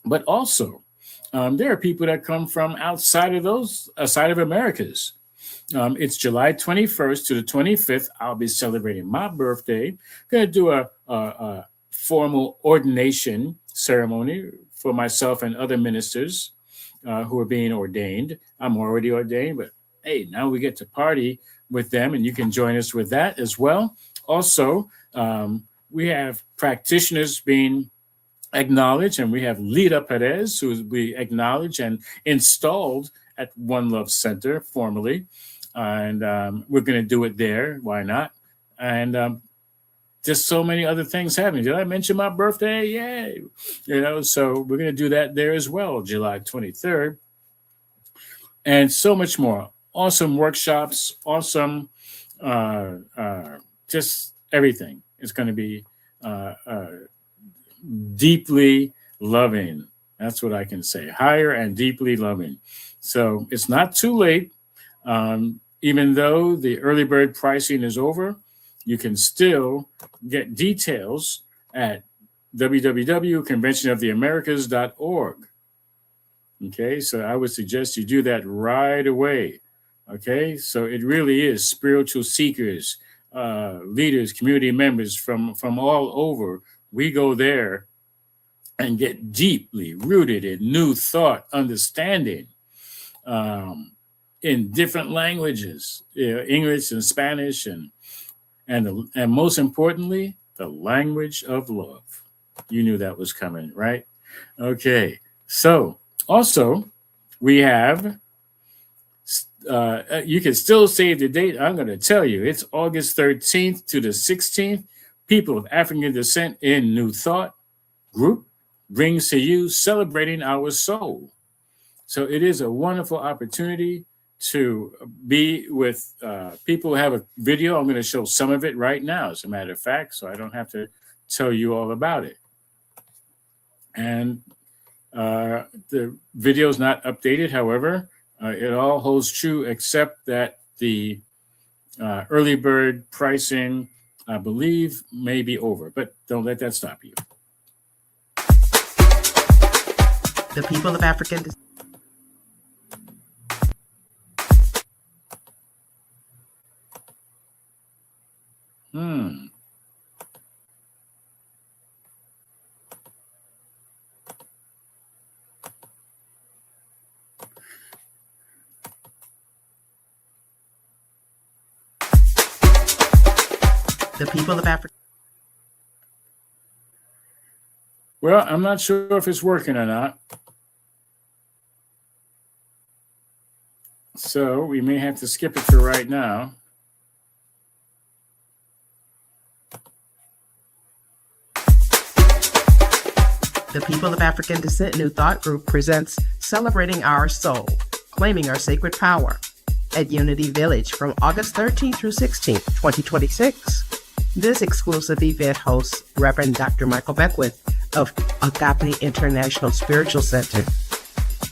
but also there are people that come from outside of Americas. It's July 21st to the 25th. I'll be celebrating my birthday. Going to do a formal ordination ceremony for myself and other ministers who are being ordained. I'm already ordained, but hey, now we get to party with them, and you can join us with that as well. Also, we have practitioners being acknowledged, and we have Lita Perez, who will be acknowledged and installed at One Love Center formally. And we're going to do it there. Why not? And just so many other things happening. Did I mention my birthday? Yay. So we're going to do that there as well, July 23rd. And so much more. Awesome workshops, awesome, just everything. It's going to be deeply loving. That's what I can say. Higher and deeply loving. So it's not too late. Even though the early bird pricing is over, you can still get details at www.conventionoftheamericas.org. Okay, so I would suggest you do that right away. Okay, so it really is spiritual seekers, leaders, community members from all over. We go there and get deeply rooted in new thought, understanding. In different languages, English and Spanish, and most importantly, the language of love. You knew that was coming, right? Okay. So also, we have. You can still save the date. I'm going to tell you, it's August 13th to the 16th. People of African descent in New Thought group brings to you Celebrating Our Soul. So it is a wonderful opportunity to be with people who have a video. I'm going to show some of it right now, as a matter of fact, so I don't have to tell you all about it. And the video is not updated. However, it all holds true except that the early bird pricing, I believe, may be over. But don't let that stop you. The people of African The people of Africa. Well, I'm not sure if it's working or not. So we may have to skip it for right now. The People of African Descent New Thought Group presents Celebrating Our Soul, Claiming Our Sacred Power at Unity Village from August 13th through 16th, 2026. This exclusive event hosts Reverend Dr. Michael Beckwith of Agape International Spiritual Center,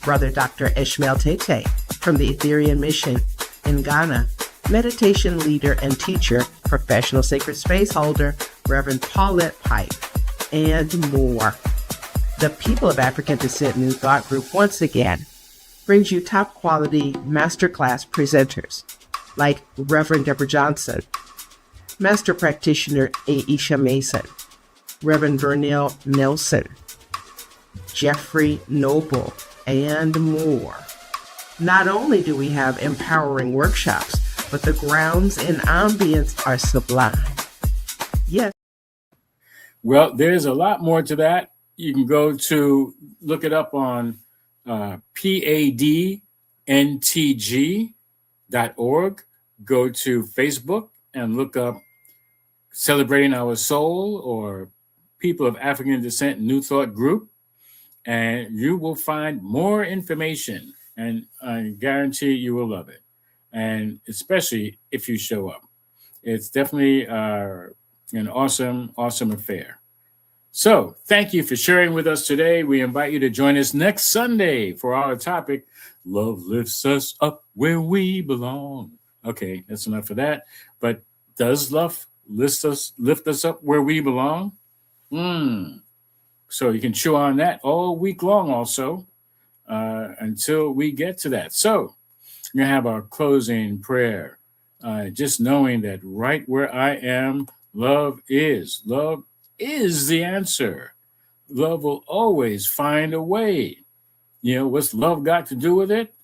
Brother Dr. W.H.A.T.T from the Ethiopian Mission in Ghana, meditation leader and teacher, professional sacred space holder, Reverend Paulette Pike, and more. The People of African Descent New Thought Group once again brings you top quality masterclass presenters like Reverend Deborah Johnson, Master Practitioner Aisha Mason, Reverend Vernell Nelson, Jeffrey Noble, and more. Not only do we have empowering workshops, but the grounds and ambience are sublime. Yes. Well, there's a lot more to that. You can go to look it up on padntg.org. Go to Facebook and look up Celebrating Our Soul or People of African Descent New Thought Group, and you will find more information, and I guarantee you will love it, and especially if you show up. It's definitely an awesome affair. So thank you for sharing with us today. We invite you to join us next Sunday for our topic, Love Lifts Us Up Where We Belong. Okay, that's enough for that. But does love lift us up where we belong? Mm. So you can chew on that all week long, also, until we get to that. So we're going to have our closing prayer. Just knowing that right where I am, love is. Love is the answer. Love will always find a way. You know, what's love got to do with it?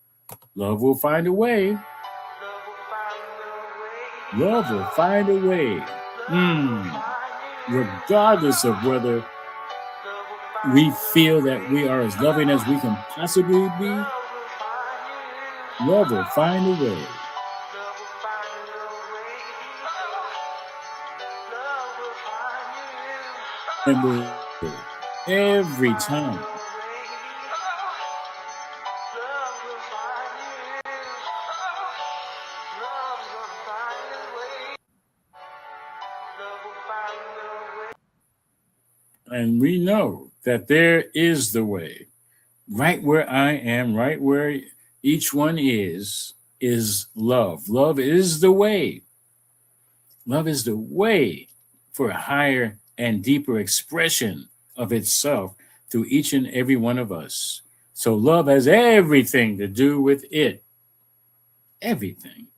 Love will find a way. Love will find a way. Regardless of whether we feel that we are as loving as we can possibly be, love will find a way. And every time. And we know that there is the way. Right where I am, right where each one is love. Love is the way. Love is the way for a higher and deeper expression of itself through each and every one of us. So love has everything to do with it. Everything.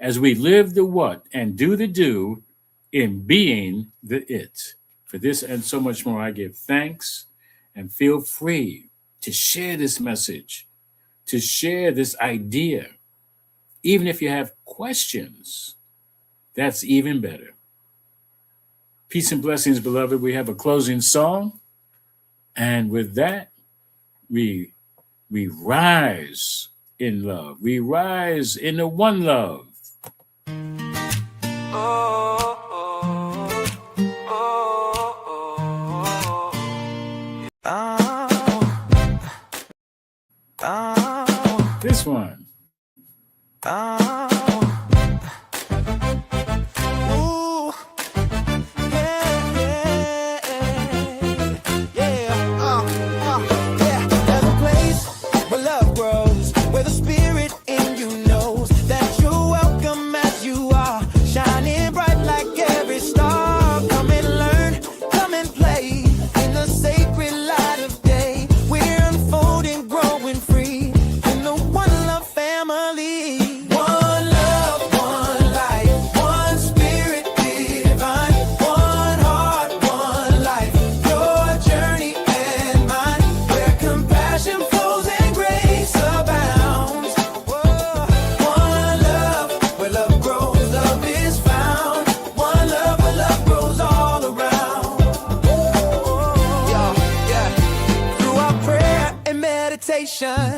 As we live the what and do the do in being the it. For this and so much more, I give thanks and feel free to share this message, to share this idea. Even if you have questions, that's even better. Peace and blessings, beloved. We have a closing song. And with that, we rise in love. We rise in the one love. This one.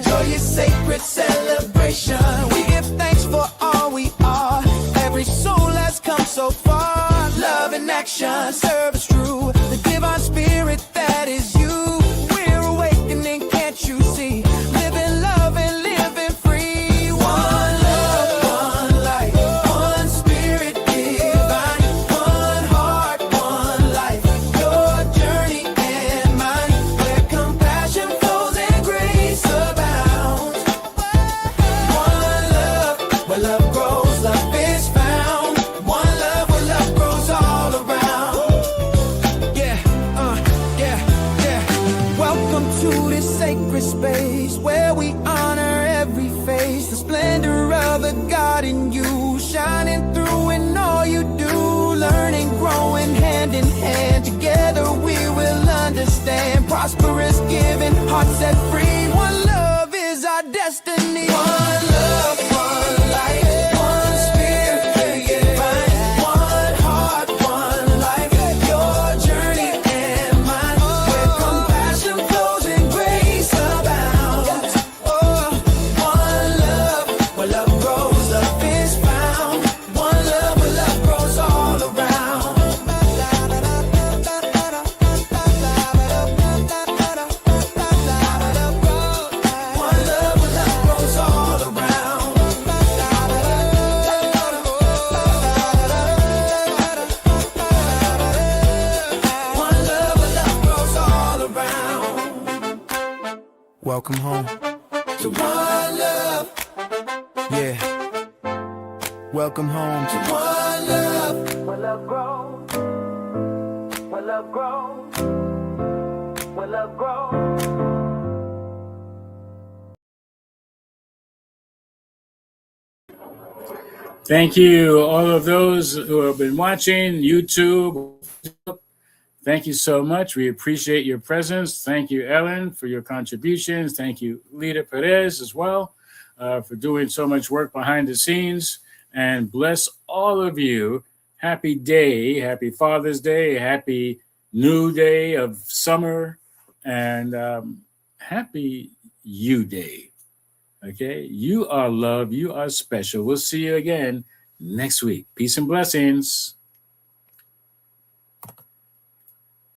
Joyous sacred celebration. We give thanks for all we are. Every soul has come so far. Love in action, service true. The divine spirit that is you. We're awakening, can't you see? Living love and living free. One love, one life, one spirit divine. One heart, one life. Your journey and mine. Where compassion flows and grace abounds. One love, where love grows, love is found. One love, where love grows all around. Yeah. Welcome to this sacred space where we honor every face. The splendor of the God in you, shining through in all you do. Learning, growing hand in hand. Together we will understand. Prosperous, giving, hearts set free. One love is our destiny. One love, one life, one spirit divine. One heart, one life. Your journey and mine. Where compassion flows and grace abounds. One love, where love grows, love is found. One love, where love grows all around. One love, where love grows all around. One love, where love grows all around. Welcome home to one love. Yeah. Welcome home to one love. Where love grows. Where love love grows, where love grows. Thank you, all of those who have been watching YouTube. Thank you so much. We appreciate your presence. Thank you, Ellen, for your contributions. Thank you, Lita Perez, as well, for doing so much work behind the scenes. And bless all of you. Happy day, happy Father's Day, happy new day of summer, and happy you day. Okay, you are loved. You are special. We'll see you again next week. Peace and blessings.